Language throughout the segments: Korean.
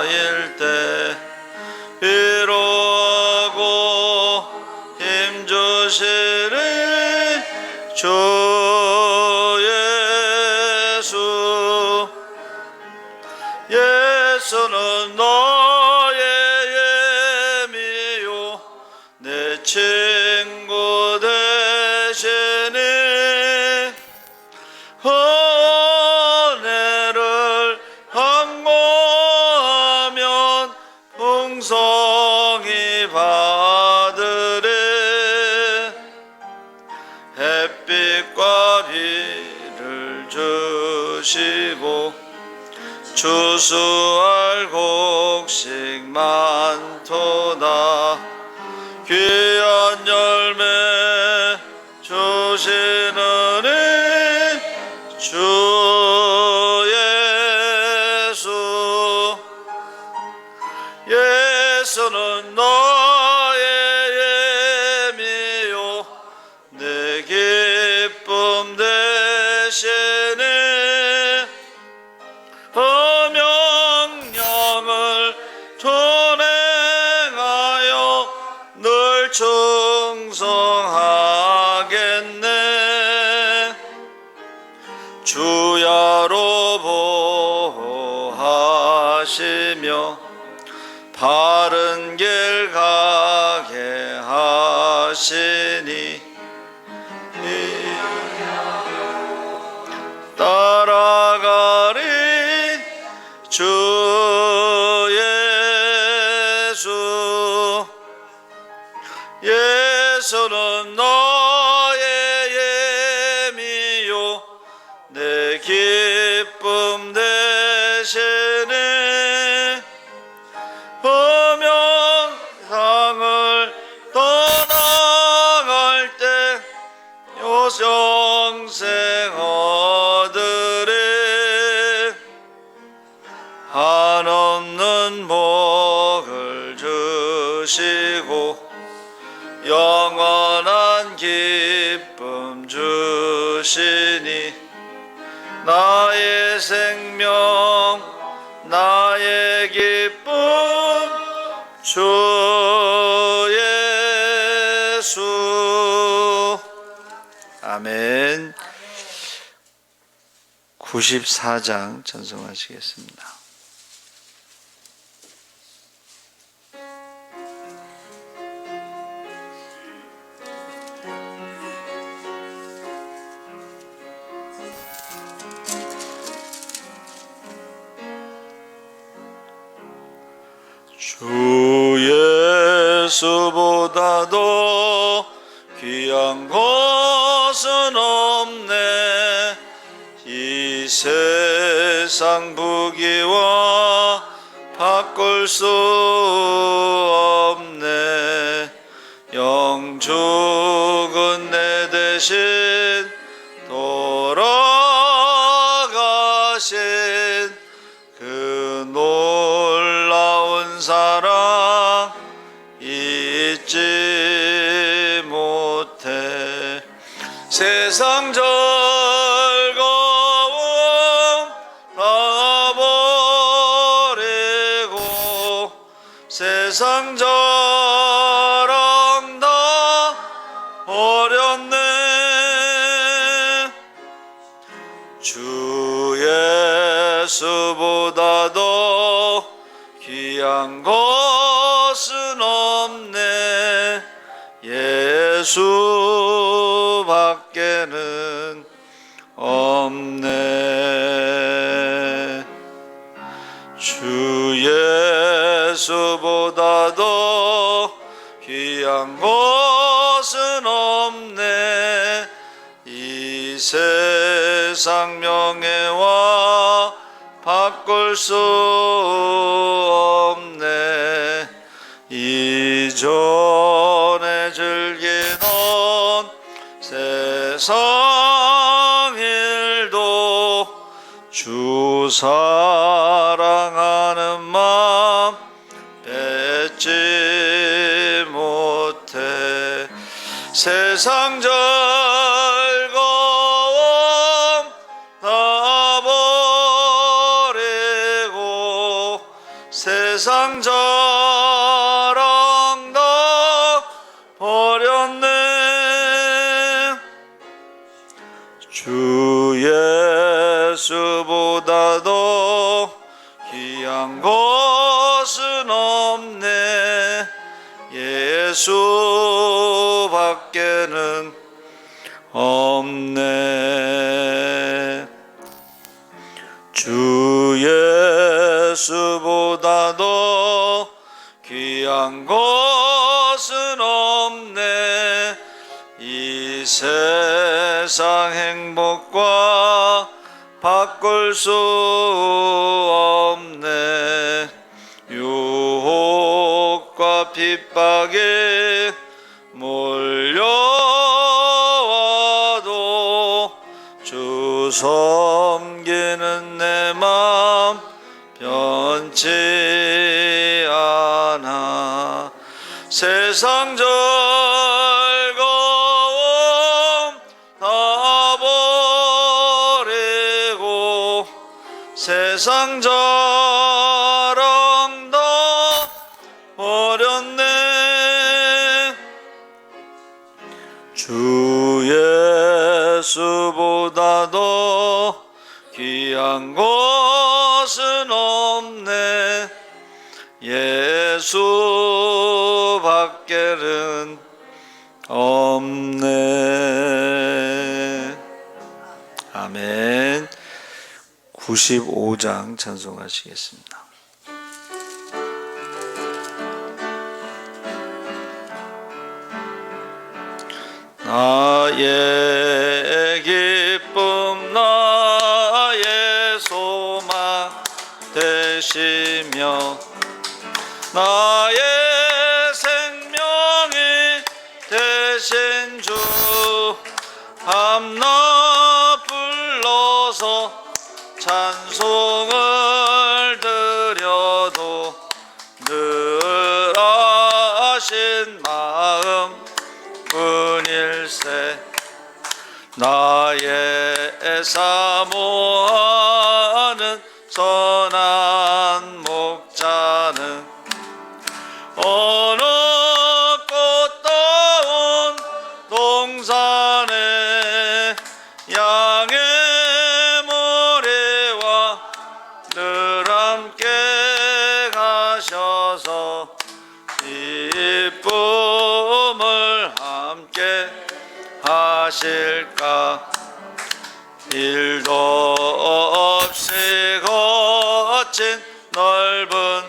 쌓일 때 위로하고 힘주시리 주 예수. 예수는 너의 예미요 내 친구 되시니 은혜를 항모하면 풍성히 받으리. 햇빛과 비를 주시고 추수할 곡식 많도다. 귀한 열매 주시느니 주 예수. 예수는 너의 예미요 내 기쁨 되시니 명령을 준행하여 늘 충성하겠네. 주야로 보호하시며 바른 길 가게 하시니 따라가리 주 예수. 예수는 너의 예미요 내 기쁨 되시니 음영상을 떠나갈 때 영생 얻으리. 한없는 복을 주시고 영원한 기쁨 주시니 나의 생명 나의 기쁨 주 예수. 아멘. 94장 전송하시겠습니다. 주 예수보다도 귀한 것은 없네. 이 세상 부귀와 바꿀 수 없네. 영죽은 내 대신 돌아가신 그 놀라운 사랑 잊지 못해. 세상 즐거움 다 버리고 세상 자랑 다 버렸네. 주 예수보다도 귀한 것은 없네. 예수밖에는 없네. 주 예수보다도 귀한 것은 없네. 이 세상 명예와 바꿀 수 없네. 이전에 즐기던 세상 일도 주 사랑하는 마음 뺏지 못해. 세상 즐거움 다 버리고 세상 자랑 다 버렸네. 주 예수보다 더 귀한 것은 없네. 예수밖에는 없네. 주 예수보다 더 귀한 것은 없네. 이 세상 행복과 바꿀 수 없네. 유혹과 핍박에 몰려와도 주 섬기는 내 맘 변치 않아. 세상 즐거움 다 버리고 세상 자랑 다 버렸네. 주 예수보다 더 귀한 것은 없네. 예수밖에는 없네. 아멘. 95장 찬송하시겠습니다. 나의 기쁨 나의 소망 되시며 나의 생명이 되신 주 밤낮 불러서 찬송을 드려도 늘 아신 마음 뿐일세. 나의 사모하는 선한 목자는 어느 꽃다운 동산에 양의 머리와 늘 함께 가셔서 기쁨을 함께 하실까. 일도 없이 거친 넓은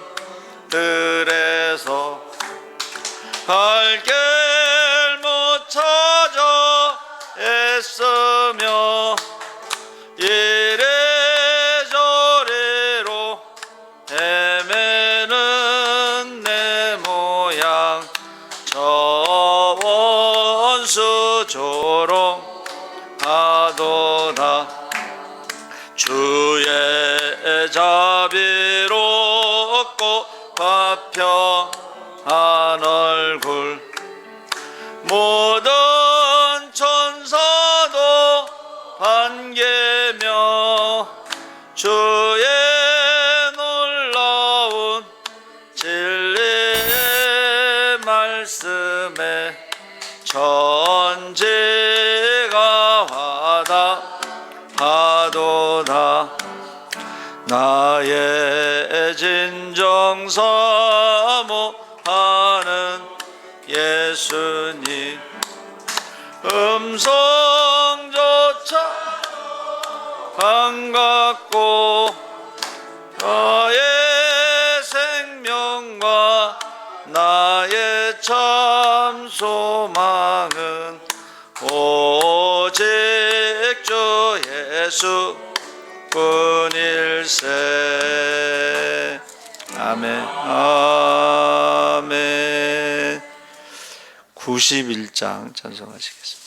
들에서 갈 길 못 찾아 애쓰며 이래저래로 헤매는 내 모양 저 원수 조롱하도다. 주의 자비롭고 화평한 얼굴 모든 천사도 반개며 주의 놀라운 진리의 말씀에 천지가 화답하도다. 나의 진정 사모하는 예수님 음성조차 반갑고 나의 생명과 나의 참 소망은 오직 주 예수 뿐일세. 아멘. 아멘. 91장 찬송하시겠습니다.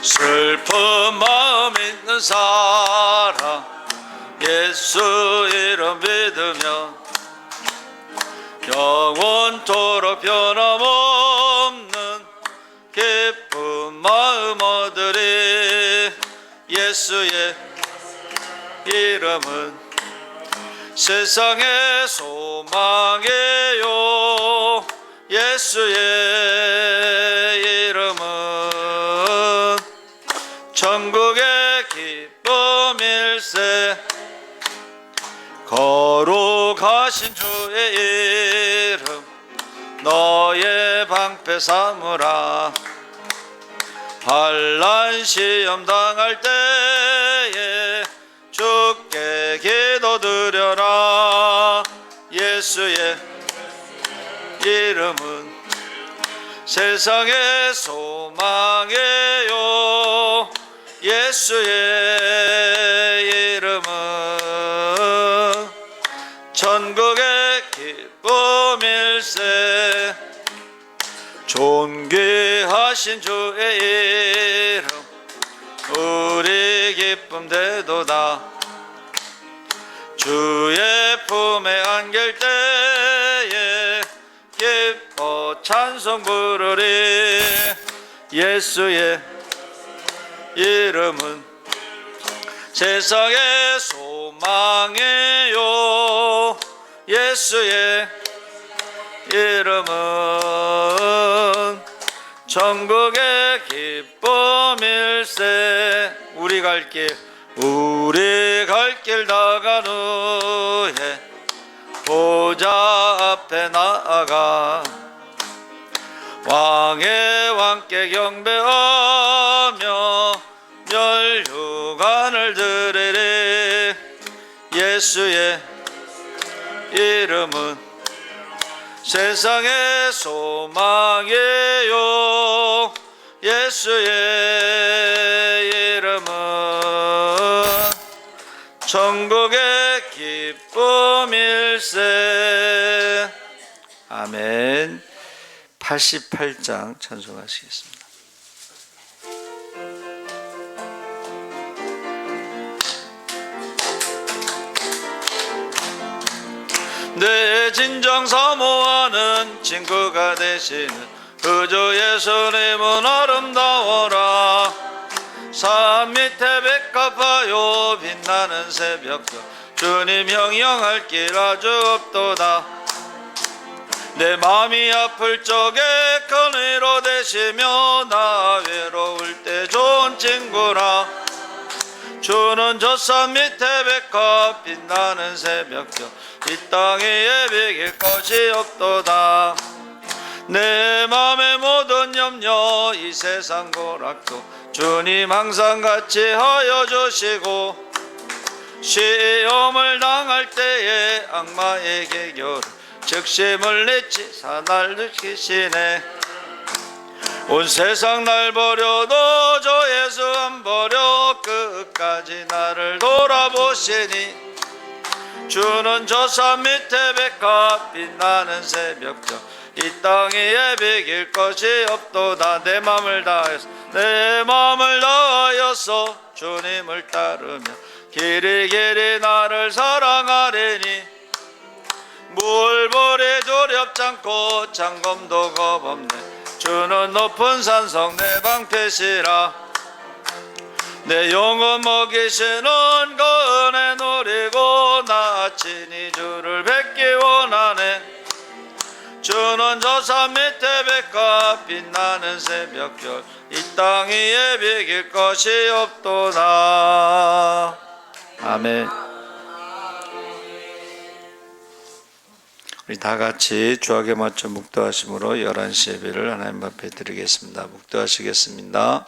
슬픈 마음 있는 사람 예수 이름 믿으며 영원 영원토록 변함없는 기쁜 마음 얻으리. 예수의 이름은 세상의 소망이요. 예수의 이름은 천국의 기쁨일세. 거룩하신 주의 이름 너의 방패 삼으라. 환난 시험 당할 때에 주께 기도드려라. 예수의 이름은 세상의 소망이요. 예수의 이름은 천국의 기쁨일세. 존귀하신 주의 이름 우리 기쁨 되도다. 주의 품에 안길 때에 기뻐 찬송 부르리. 예수의 이름은 세상의 소망이요. 예수의 이름은 천국의 기쁨일세. 우리 갈 길 다간 후에 보좌 앞에 나아가 왕의 왕께 경배하며 멸류관을 드리리. 예수의 이름은 세상의 소망이요. 예수의 이름은 천국의 기쁨일세. 아멘. 88장 찬송하시겠습니다. 내 진정 사모하는 친구가 되시는 그저 예수님은 아름다워라. 산 밑에 백합하여 빛나는 새벽별 주님 형용할 길 아주 없도다. 내 맘이 아플 적에 큰 위로 되시며 나 외로울 때 좋은 친구라. 주는 저 산 밑에 백합 빛나는 새벽별 이 땅에 비길 것이 없도다. 내 맘의 모든 염려 이 세상 고락도 주님 항상 같이 하여 주시고 시험을 당할 때에 악마의 계교를 즉시 물리치 사날 지키시네. 온 세상 날 버려도 저 예수 안 버려 끝까지 나를 돌아보시니 주는 저 산 밑에 백합 빛나는 새벽별 이 땅에 비길 것이 없도다. 내 맘을 다하여서 주님을 따르며 길이 나를 사랑하리니 물보리 두렵지 않고 장검도 겁없네. 주는 높은 산성 내 방패시라. 내 영혼 먹이시는 그 은혜 누리고 나 친히 주를 뵙기 원하네. 주는 저 산 밑에 백합 빛나는 새벽별 이 땅 위에 비길 것이 없도다. 아멘. 우리 다 같이 주악에 맞춰 묵도하심으로 11시 예배를 하나님 앞에 드리겠습니다. 묵도하시겠습니다.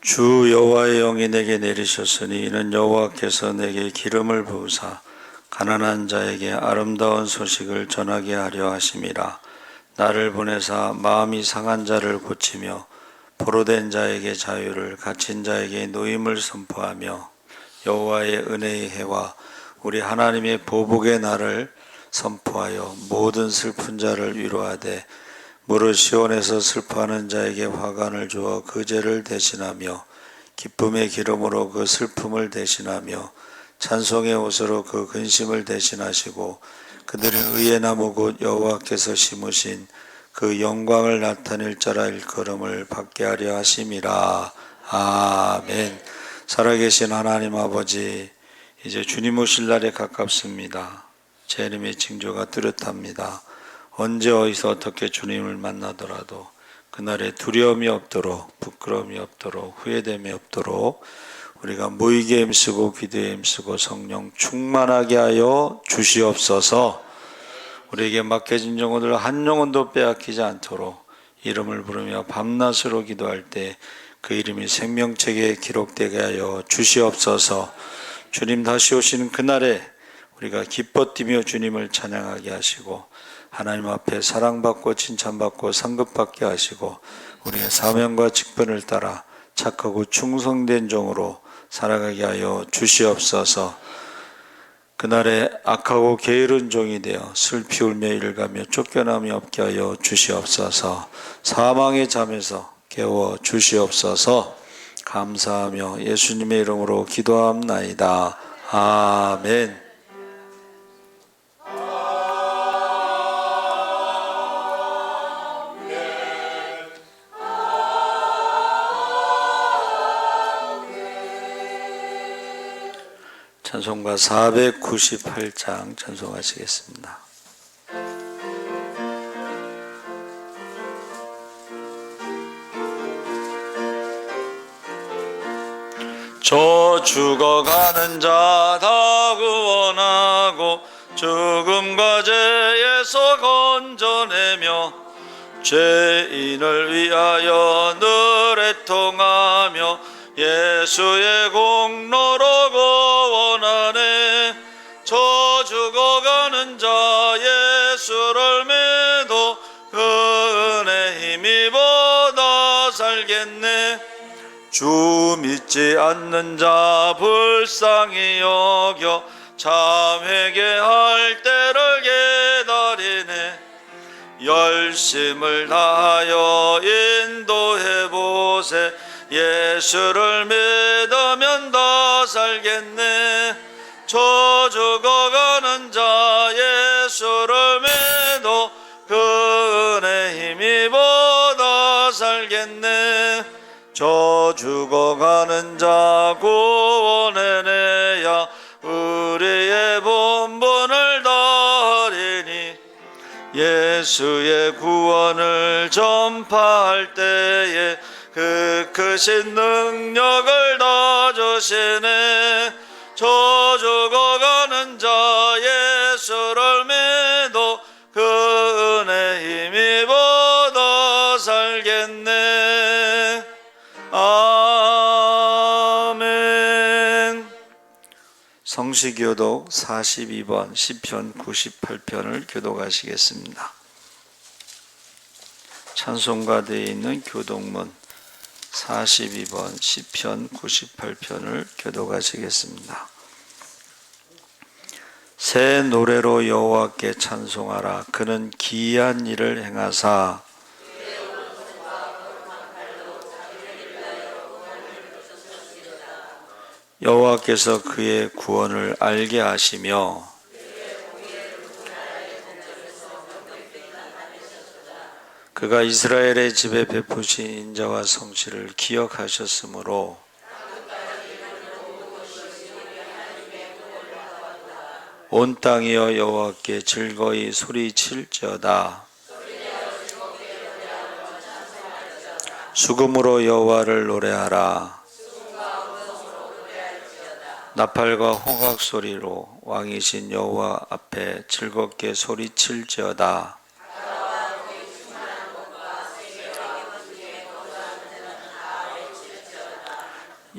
주 여호와의 영이 내게 내리셨으니 이는 여호와께서 내게 기름을 부으사 가난한 자에게 아름다운 소식을 전하게 하려 하심이라. 나를 보내사 마음이 상한 자를 고치며 포로된 자에게 자유를, 갇힌 자에게 노임을 선포하며 여호와의 은혜의 해와 우리 하나님의 보복의 날을 선포하여 모든 슬픈 자를 위로하되 무릇 시온에서 슬퍼하는 자에게 화관을 주어 그 죄를 대신하며 기쁨의 기름으로 그 슬픔을 대신하며 찬송의 옷으로 그 근심을 대신하시고 그들의 의의 나무 곧 여호와께서 심으신 그 영광을 나타낼 자라 일컬음을 받게 하려 하심이라. 아멘. 살아계신 하나님 아버지, 이제 주님 오실 날에 가깝습니다. 재림의 징조가 뚜렷합니다. 언제 어디서 어떻게 주님을 만나더라도 그날에 두려움이 없도록, 부끄러움이 없도록, 후회됨이 없도록 우리가 모이게 힘쓰고 기도에 힘쓰고 성령 충만하게 하여 주시옵소서. 우리에게 맡겨진 영혼들 한 영혼도 빼앗기지 않도록 이름을 부르며 밤낮으로 기도할 때 그 이름이 생명책에 기록되게 하여 주시옵소서. 주님 다시 오시는 그날에 우리가 기뻐 뛰며 주님을 찬양하게 하시고 하나님 앞에 사랑받고 칭찬받고 상급받게 하시고 우리의 사명과 직분을 따라 착하고 충성된 종으로 살아가게 하여 주시옵소서. 그날에 악하고 게으른 종이 되어 슬피 울며 일가며 쫓겨남이 없게 하여 주시옵소서. 사망의 잠에서 깨워 주시옵소서. 감사하며 예수님의 이름으로 기도합나이다. 아멘. 찬송가 498장 찬송하시겠습니다. 저 죽어가는 자 다 구원하고 죽음과 죄에서 건져내며 죄인을 위하여 늘 애통하며 예수의 공로로 구원하네. 저 죽어가는 자 예수를 믿어 그 은혜 힘입어 살겠네. 주 믿지 않는 자 불쌍히 여겨 참 회개할 때를 기다리네. 열심을 다하여 인도해보세. 예수를 믿으면 다 살겠네. 저 죽어가는 자 예수를 믿어 그 은혜 힘입어 다 살겠네. 저 죽어가는 자 구원해내야 우리의 본분을 다하리니 예수의 구원을 전파할 때에 그 크신 능력을 다 주시네. 저 죽어가는 자 예수를 믿어 그 은혜 힘입어 다 살겠네. 아멘. 성시교독 42번 시편 98편을 교독하시겠습니다. 찬송가대에 있는 교독문 42번 시편 98편을 교독하시겠습니다. 새 노래로 여호와께 찬송하라. 그는 기이한 일을 행하사 여호와께서 그의 구원을 알게 하시며 그가 이스라엘의 집에 베푸신 인자와 성실을 기억하셨으므로 온 땅이여 여호와께 즐거이 소리칠지어다. 수금으로 여호와를 노래하라. 나팔과 호각 소리로 왕이신 여호와 앞에 즐겁게 소리칠지어다.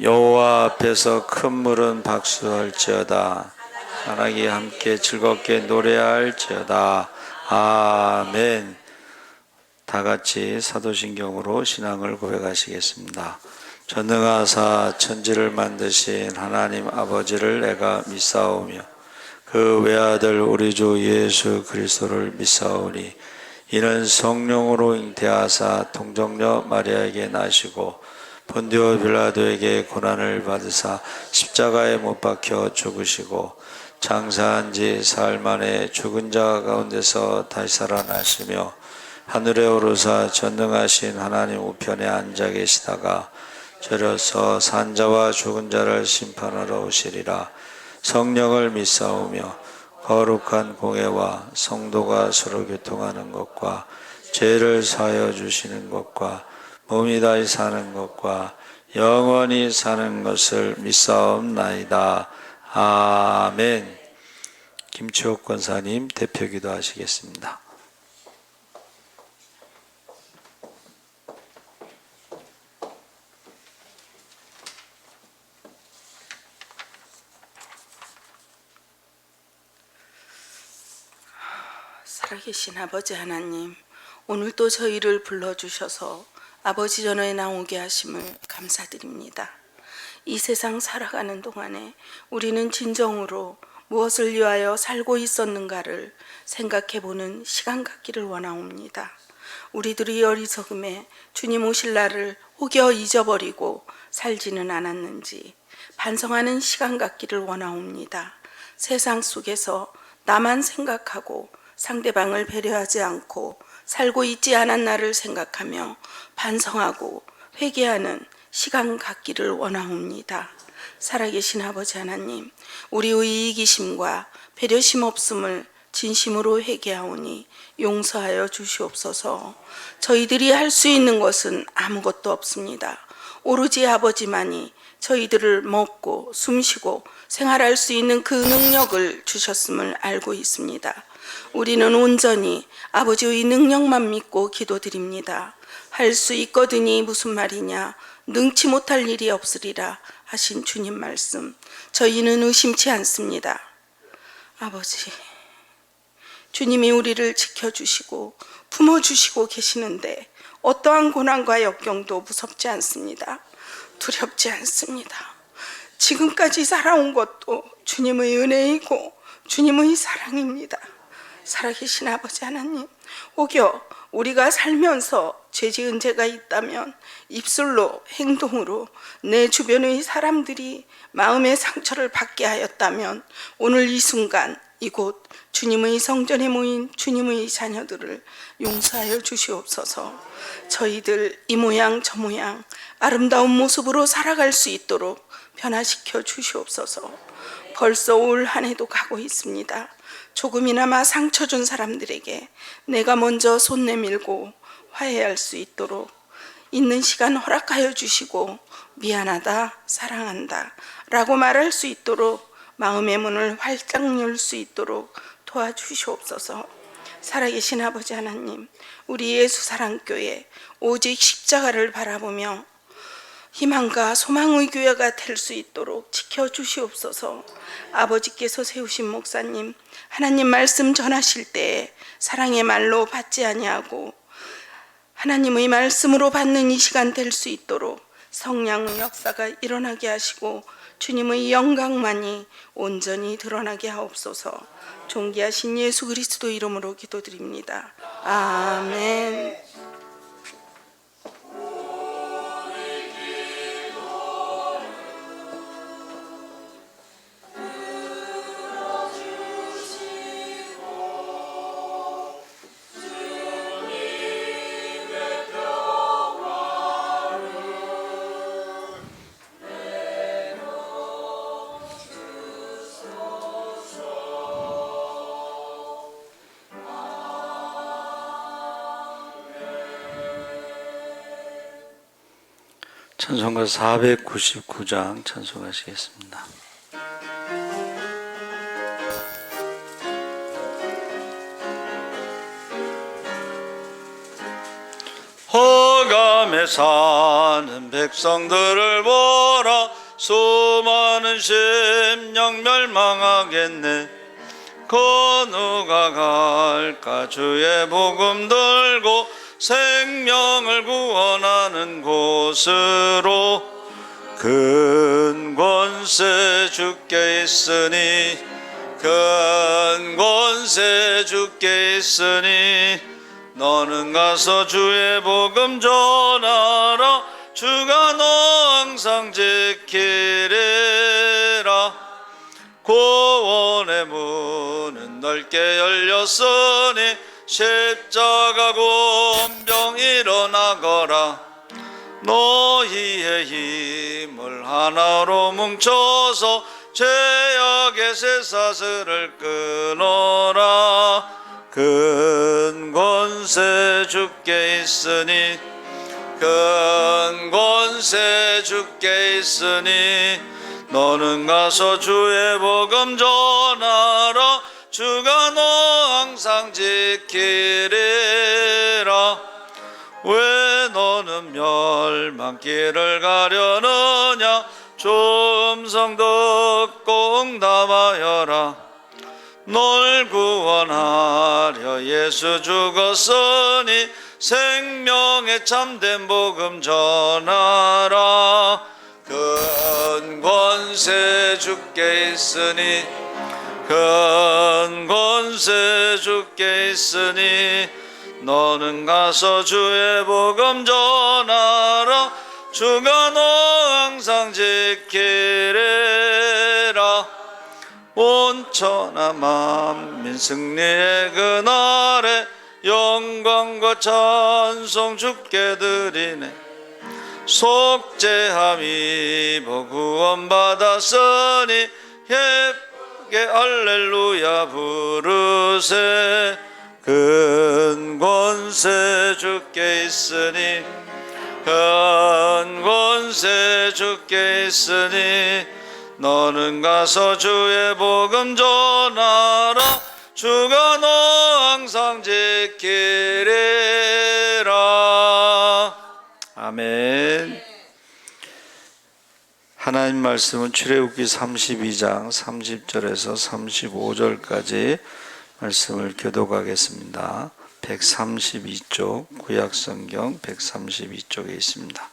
여호와 앞에서 큰 물은 박수할지어다. 전하기 함께 즐겁게 노래할지어다. 아멘. 다 같이 사도신경으로 신앙을 고백하시겠습니다. 전능하사 천지를 만드신 하나님 아버지를 내가 믿사오며 그 외아들 우리 주 예수 그리스도를 믿사오니 이는 성령으로 잉태하사 동정녀 마리아에게 나시고 본디오 빌라도에게 고난을 받으사 십자가에 못 박혀 죽으시고 장사한 지 사흘 만에 죽은 자 가운데서 다시 살아나시며 하늘에 오르사 전능하신 하나님 우편에 앉아 계시다가 저려서 산자와 죽은 자를 심판하러 오시리라. 성령을 믿사오며 거룩한 공회와 성도가 서로 교통하는 것과 죄를 사하여 주시는 것과 몸이 다시 사는 것과 영원히 사는 것을 믿사옵나이다. 아멘. 김치옥 권사님 대표기도 하시겠습니다. 살아계신 아버지 하나님, 오늘도 저희를 불러주셔서 아버지 전에 나오게 하심을 감사드립니다. 이 세상 살아가는 동안에 우리는 진정으로 무엇을 위하여 살고 있었는가를 생각해보는 시간 갖기를 원하옵니다. 우리들이 어리석음에 주님 오실 날을 혹여 잊어버리고 살지는 않았는지 반성하는 시간 갖기를 원하옵니다. 세상 속에서 나만 생각하고 상대방을 배려하지 않고 살고 있지 않은 나를 생각하며 반성하고 회개하는 시간 갖기를 원하옵니다. 살아계신 아버지 하나님, 우리의 이기심과 배려심 없음을 진심으로 회개하오니 용서하여 주시옵소서. 저희들이 할 수 있는 것은 아무것도 없습니다. 오로지 아버지만이 저희들을 먹고 숨쉬고 생활할 수 있는 그 능력을 주셨음을 알고 있습니다. 우리는 온전히 아버지의 능력만 믿고 기도드립니다. 할 수 있거든이 무슨 말이냐, 능치 못할 일이 없으리라 하신 주님 말씀, 저희는 의심치 않습니다. 아버지, 주님이 우리를 지켜주시고 품어주시고 계시는데 어떠한 고난과 역경도 무섭지 않습니다. 두렵지 않습니다. 지금까지 살아온 것도 주님의 은혜이고 주님의 사랑입니다. 살아계신 아버지 하나님, 혹여 우리가 살면서 죄지은 죄가 있다면 입술로 행동으로 내 주변의 사람들이 마음의 상처를 받게 하였다면 오늘 이 순간 이곳 주님의 성전에 모인 주님의 자녀들을 용서하여 주시옵소서. 저희들 이 모양 저 모양 아름다운 모습으로 살아갈 수 있도록 변화시켜 주시옵소서. 벌써 올 한 해도 가고 있습니다. 조금이나마 상처 준 사람들에게 내가 먼저 손 내밀고 화해할 수 있도록 있는 시간 허락하여 주시고 미안하다, 사랑한다 라고 말할 수 있도록 마음의 문을 활짝 열 수 있도록 도와주시옵소서. 살아계신 아버지 하나님, 우리 예수사랑교회 오직 십자가를 바라보며 희망과 소망의 교회가 될 수 있도록 지켜주시옵소서. 아버지께서 세우신 목사님, 하나님 말씀 전하실 때에 사랑의 말로 받지 아니하고 하나님의 말씀으로 받는 이 시간 될 수 있도록 성령의 역사가 일어나게 하시고 주님의 영광만이 온전히 드러나게 하옵소서. 존귀하신 예수 그리스도 이름으로 기도드립니다. 아멘. 찬송가 499장 찬송하시겠습니다. 허감에 사는 백성들을 보라. 수많은 심령 멸망하겠네. 그 누가 갈까 주의 복음 들고 생명을 구원하는 곳으로. 큰 권세 주께 있으니 큰 권세 주께 있으니 너는 가서 주의 복음 전하라. 주가 너 항상 지키리라. 구원의 문은 넓게 열렸으니 십자가 군병 일어나거라. 너희의 힘을 하나로 뭉쳐서 죄악의 쇠사슬을 끊어라. 큰 권세 주께 있으니 큰 권세 주께 있으니 너는 가서 주의 복음 전하라. 주가 너 항상 지키리라. 왜 너는 멸망길을 가려느냐. 주 음성 듣고 응답하여라. 널 구원하려 예수 죽었으니 생명의 참된 복음 전하라. 큰 권세 주께 있으니 큰 권세 주께 있으니 너는 가서 주의 복음 전하라. 주가 너 항상 지키리라. 온 천하 만민 승리의 그날에 영광과 찬송 주께 드리네. 속죄함 입어 구원받았으니 예쁘게 할렐루야 부르세. 큰 권세 주께 있으니 큰 권세 주께 있으니 너는 가서 주의 복음 전하라. 주가 너 항상 지키리라. 아멘. 하나님 말씀은 출애굽기 32장 30절에서 35절까지 말씀을 교독하겠습니다. 132쪽 구약성경 132쪽에 있습니다.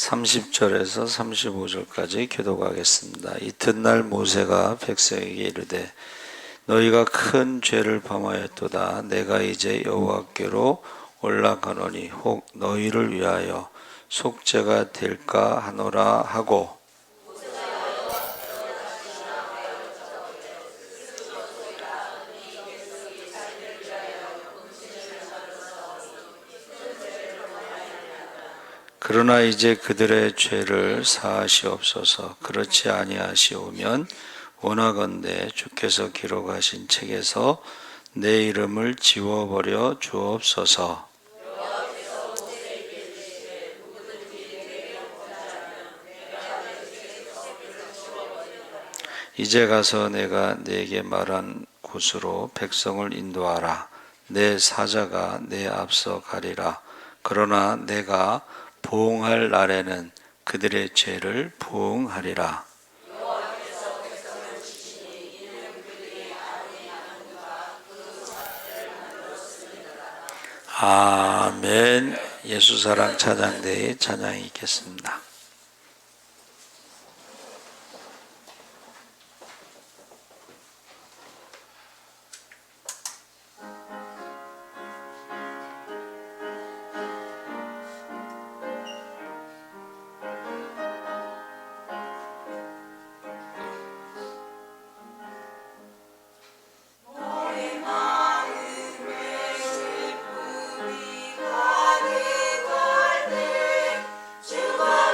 30절에서 35절까지 교독하겠습니다. 이튿날 모세가 백성에게 이르되 너희가 큰 죄를 범하였도다. 내가 이제 여호와께로 올라가노니 혹 너희를 위하여 속죄가 될까 하노라 하고 그러나 이제 그들의 죄를 사하시옵소서. 그렇지 아니하시오면 원하건대 주께서 기록하신 책에서 내 이름을 지워버려 주옵소서. 이제 가서 내가 네게 말한 곳으로 백성을 인도하라. 내 사자가 내 앞서 가리라. 그러나 내가 보응할 날에는 그들의 죄를 보응하리라. 아멘. 예수사랑 찬양대에 찬양이 있겠습니다. 주가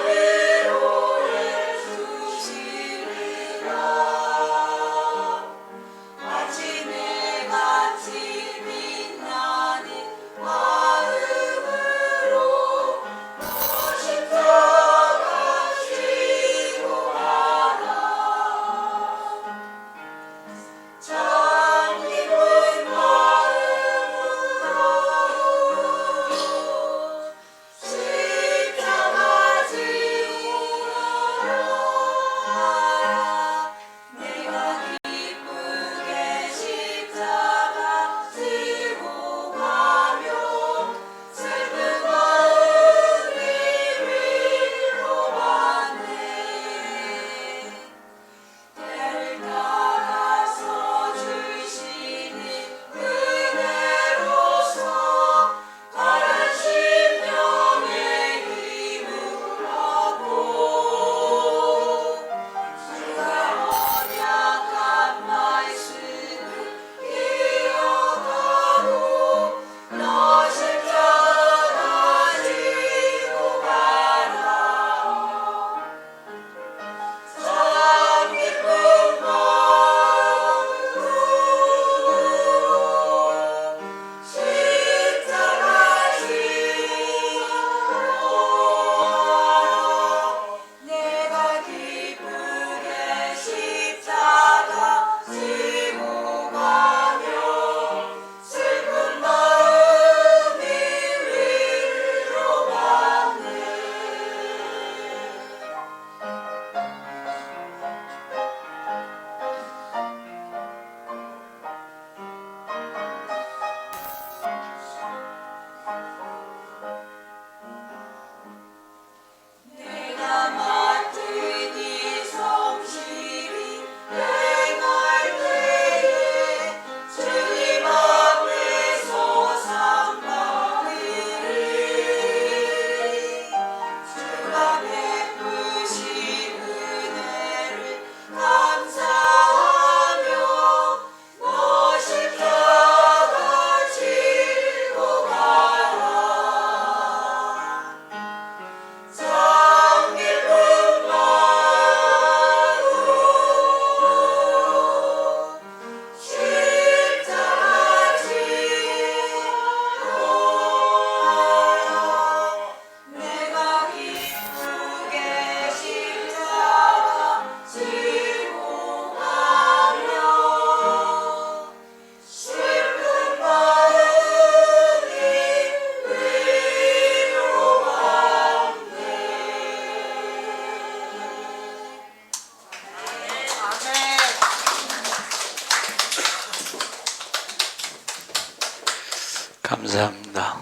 감사합니다.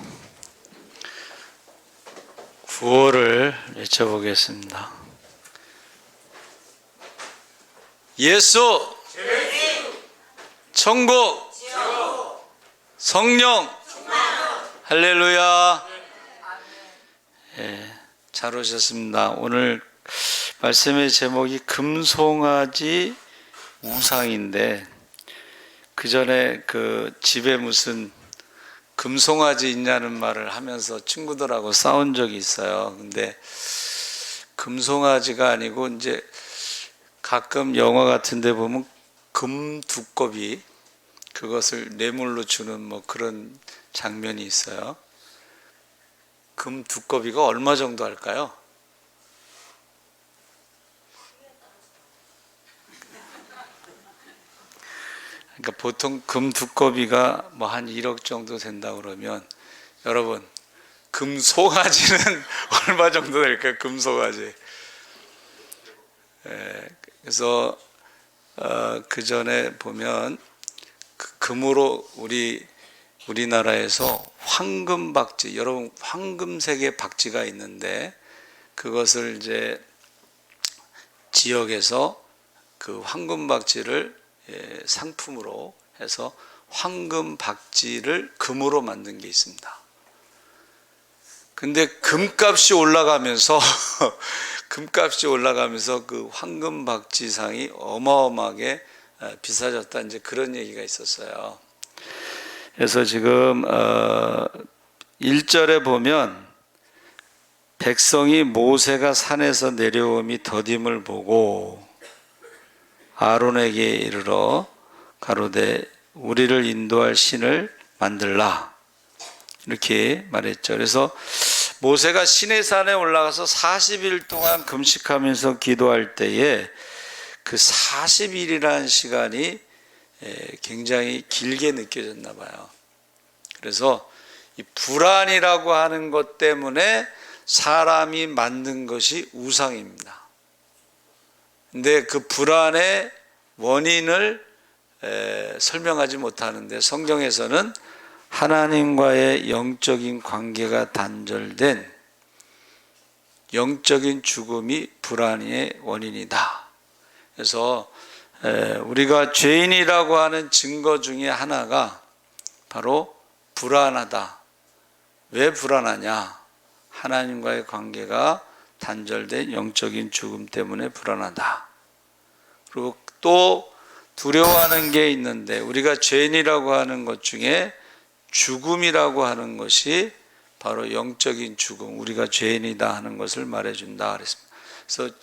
구호를 외쳐보겠습니다. 예수, 천국, 성령, 할렐루야. 잘 오셨습니다. 오늘 말씀의 제목이 금송아지 우상인데, 그 전에 그 집에 무슨 금송아지 있냐는 말을 하면서 친구들하고 싸운 적이 있어요. 근데 금송아지가 아니고, 이제 가끔 영화 같은 데 보면 금두꺼비, 그것을 뇌물로 주는 뭐 그런 장면이 있어요. 금두꺼비가 얼마 정도 할까요? 그러니까 보통 금두꺼비가 뭐 한 1억 정도 된다 그러면, 여러분 금송아지는 얼마 정도 될까요? 금송아지. 그래서 그 전에 보면 금으로 우리나라에서 황금박쥐, 여러분 황금색의 박쥐가 있는데, 그것을 이제 지역에서 그 황금박쥐를 상품으로 해서 황금박쥐를 금으로 만든 게 있습니다. 근데 금값이 올라가면서 그 황금박쥐상이 어마어마하게 비싸졌다, 이제 그런 얘기가 있었어요. 그래서 지금 1절에 보면, 백성이 모세가 산에서 내려옴이 더딤을 보고 아론에게 이르러 가로되 우리를 인도할 신을 만들라, 이렇게 말했죠. 그래서 모세가 시내산에 올라가서 40일 동안 금식하면서 기도할 때에 그 40일이라는 시간이 굉장히 길게 느껴졌나 봐요. 그래서 이 불안이라고 하는 것 때문에 사람이 만든 것이 우상입니다. 근데 그 불안의 원인을 설명하지 못하는데, 성경에서는 하나님과의 영적인 관계가 단절된 영적인 죽음이 불안의 원인이다. 그래서 우리가 죄인이라고 하는 증거 중에 하나가 바로 불안하다. 왜 불안하냐? 하나님과의 관계가 단절된 영적인 죽음 때문에 불안하다. 그리고 또 두려워하는 게 있는데, 우리가 죄인이라고 하는 것 중에 죽음이라고 하는 것이 바로 영적인 죽음, 우리가 죄인이다 하는 것을 말해준다 그랬습니다. 그래서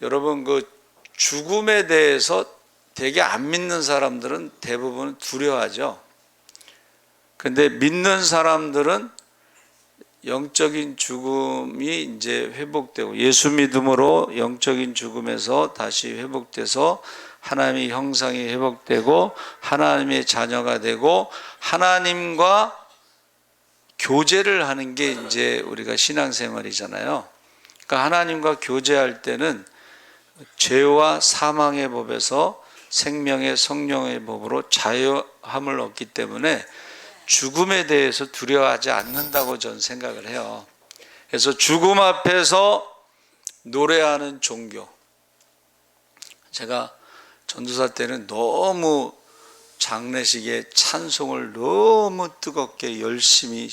여러분, 그 죽음에 대해서 되게 안 믿는 사람들은 대부분 두려워하죠. 근데 믿는 사람들은 영적인 죽음이 이제 회복되고, 예수 믿음으로 영적인 죽음에서 다시 회복돼서 하나님의 형상이 회복되고 하나님의 자녀가 되고 하나님과 교제를 하는 게 이제 우리가 신앙생활이잖아요. 그러니까 하나님과 교제할 때는 죄와 사망의 법에서 생명의 성령의 법으로 자유함을 얻기 때문에 죽음에 대해서 두려워하지 않는다고 저는 생각을 해요. 그래서 죽음 앞에서 노래하는 종교, 제가 전도사 때는 너무 장례식에 찬송을 너무 뜨겁게 열심히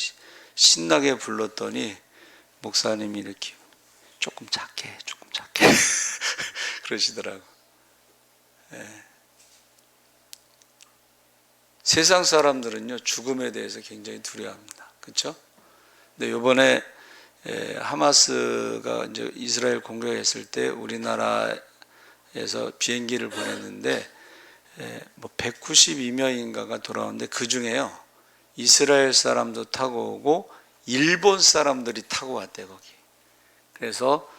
신나게 불렀더니 목사님이 이렇게 조금 작게 그러시더라고. 세상 사람들은요, 죽음에 대해서 굉장히 두려워합니다. 그렇죠? 근데 이번에 하마스가 이제 이스라엘 공격했을 때 우리나라에서 비행기를 보냈는데 뭐 192명인가가 돌아오는데, 그 중에요 이스라엘 사람도 타고 오고 일본 사람들이 타고 왔대요, 거기. 그래서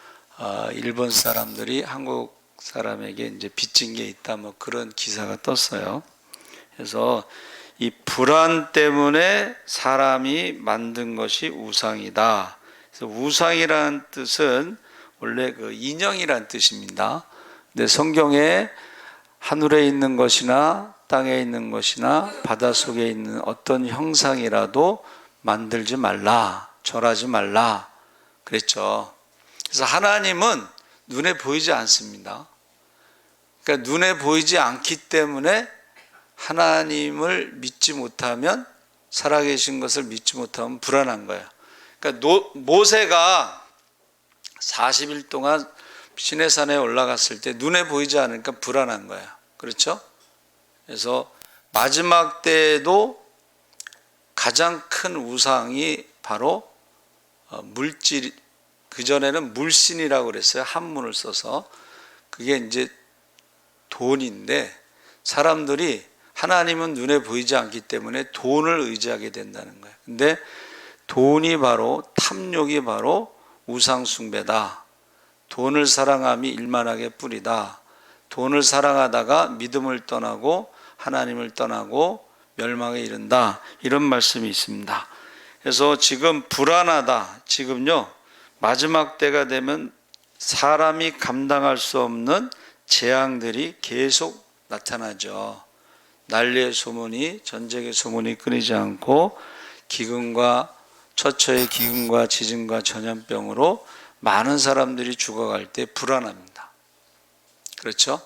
일본 사람들이 한국 사람에게 이제 빚진 게 있다, 뭐 그런 기사가 떴어요. 그래서 이 불안 때문에 사람이 만든 것이 우상이다. 그래서 우상이라는 뜻은 원래 그 인형이란 뜻입니다. 근데 성경에 하늘에 있는 것이나 땅에 있는 것이나 바닷속에 있는 어떤 형상이라도 만들지 말라, 절하지 말라 그랬죠. 그래서 하나님은 눈에 보이지 않습니다. 그러니까 눈에 보이지 않기 때문에 하나님을 믿지 못하면, 살아계신 것을 믿지 못하면 불안한 거예요. 그러니까 모세가 40일 동안 시내산에 올라갔을 때 눈에 보이지 않으니까 불안한 거예요. 그렇죠? 그래서 마지막 때에도 가장 큰 우상이 바로 물질, 그전에는 물신이라고 그랬어요. 한문을 써서. 그게 이제 돈인데, 사람들이 하나님은 눈에 보이지 않기 때문에 돈을 의지하게 된다는 거예요. 근데 돈이 바로, 탐욕이 바로 우상 숭배다. 돈을 사랑함이 일만하게 뿌리다. 돈을 사랑하다가 믿음을 떠나고 하나님을 떠나고 멸망에 이른다. 이런 말씀이 있습니다. 그래서 지금 불안하다. 지금요, 마지막 때가 되면 사람이 감당할 수 없는 재앙들이 계속 나타나죠. 난리의 소문이, 전쟁의 소문이 끊이지 않고 기근과 처처의 기근과 지진과 전염병으로 많은 사람들이 죽어갈 때 불안합니다. 그렇죠?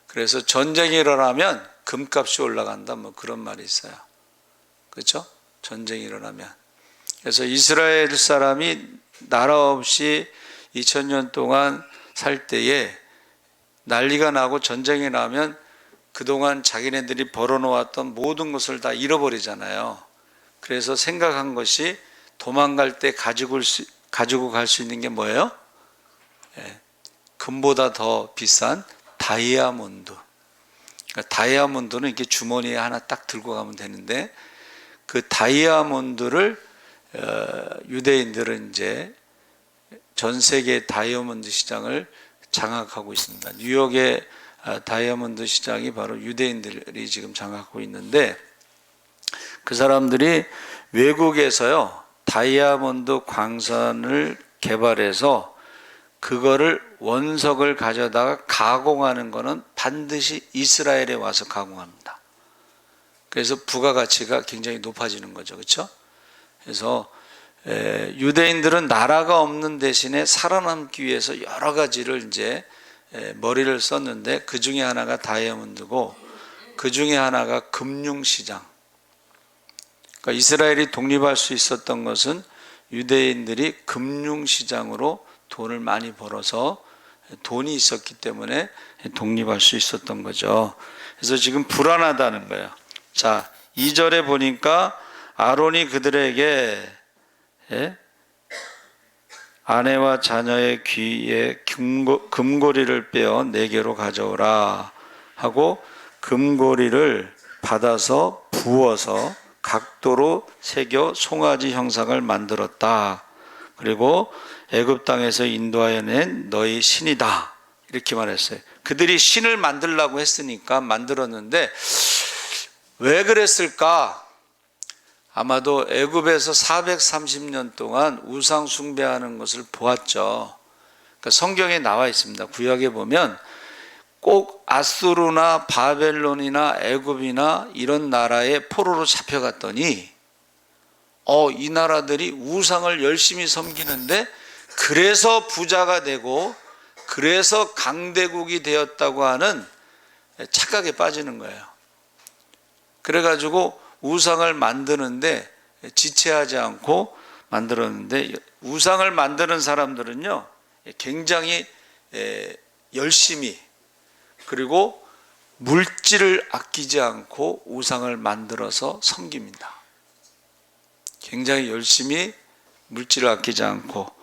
그래서 전쟁이 일어나면 금값이 올라간다, 뭐 그런 말이 있어요. 그렇죠? 전쟁이 일어나면. 그래서 이스라엘 사람이 나라 없이 2000년 동안 살 때에 난리가 나고 전쟁이 나면 그동안 자기네들이 벌어놓았던 모든 것을 다 잃어버리잖아요. 그래서 생각한 것이 도망갈 때 가지고 갈 수 있는 게 뭐예요? 금보다 더 비싼 다이아몬드. 그러니까 다이아몬드는 이렇게 주머니에 하나 딱 들고 가면 되는데, 그 다이아몬드를 유대인들은 이제 전 세계 다이아몬드 시장을 장악하고 있습니다. 뉴욕의 다이아몬드 시장이 바로 유대인들이 지금 장악하고 있는데, 그 사람들이 외국에서요 다이아몬드 광산을 개발해서 그거를 원석을 가져다가 가공하는 거는 반드시 이스라엘에 와서 가공합니다. 그래서 부가가치가 굉장히 높아지는 거죠. 그렇죠? 그래서 유대인들은 나라가 없는 대신에 살아남기 위해서 여러 가지를 이제 머리를 썼는데, 그 중에 하나가 다이아몬드고 그 중에 하나가 금융시장. 그러니까 이스라엘이 독립할 수 있었던 것은 유대인들이 금융시장으로 돈을 많이 벌어서 돈이 있었기 때문에 독립할 수 있었던 거죠. 그래서 지금 불안하다는 거예요. 자, 2절에 보니까 아론이 그들에게 아내와 자녀의 귀에 금고리를 빼어 내게로 가져오라 하고 금고리를 받아서 부어서 각도로 새겨 송아지 형상을 만들었다. 그리고 애굽 땅에서 인도하여 낸 너희 신이다. 이렇게 말했어요. 그들이 신을 만들라고 했으니까 만들었는데 왜 그랬을까? 아마도 애굽에서 430년 동안 우상 숭배하는 것을 보았죠. 그러니까 성경에 나와 있습니다. 구약에 보면 꼭 아수르나 바벨론이나 애굽이나 이런 나라에 포로로 잡혀갔더니 이 나라들이 우상을 열심히 섬기는데 그래서 부자가 되고 그래서 강대국이 되었다고 하는 착각에 빠지는 거예요. 그래가지고 우상을 만드는데 지체하지 않고 만들었는데, 우상을 만드는 사람들은요 굉장히 열심히, 그리고 물질을 아끼지 않고 우상을 만들어서 섬깁니다. 굉장히 열심히 물질을 아끼지 않고.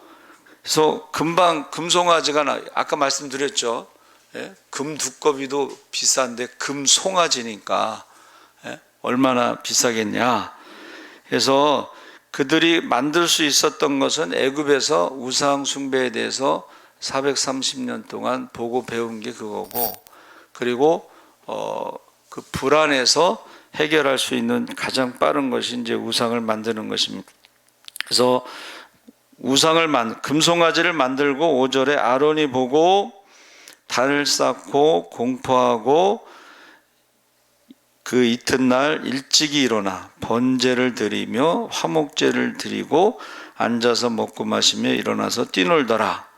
그래서 금방 금송아지가 아까 말씀드렸죠. 금 두꺼비도 비싼데 금 송아지니까 얼마나 비싸겠냐. 그래서 그들이 만들 수 있었던 것은 애굽에서 우상 숭배에 대해서 430년 동안 보고 배운 게 그거고, 그리고 그 불안에서 해결할 수 있는 가장 빠른 것이 이제 우상을 만드는 것입니다. 그래서 금송아지를 만들고 5절에 아론이 보고 단을 쌓고 공포하고 그 이튿날 일찍이 일어나 번제를 드리며 화목제를 드리고 앉아서 먹고 마시며 일어나서 뛰놀더라.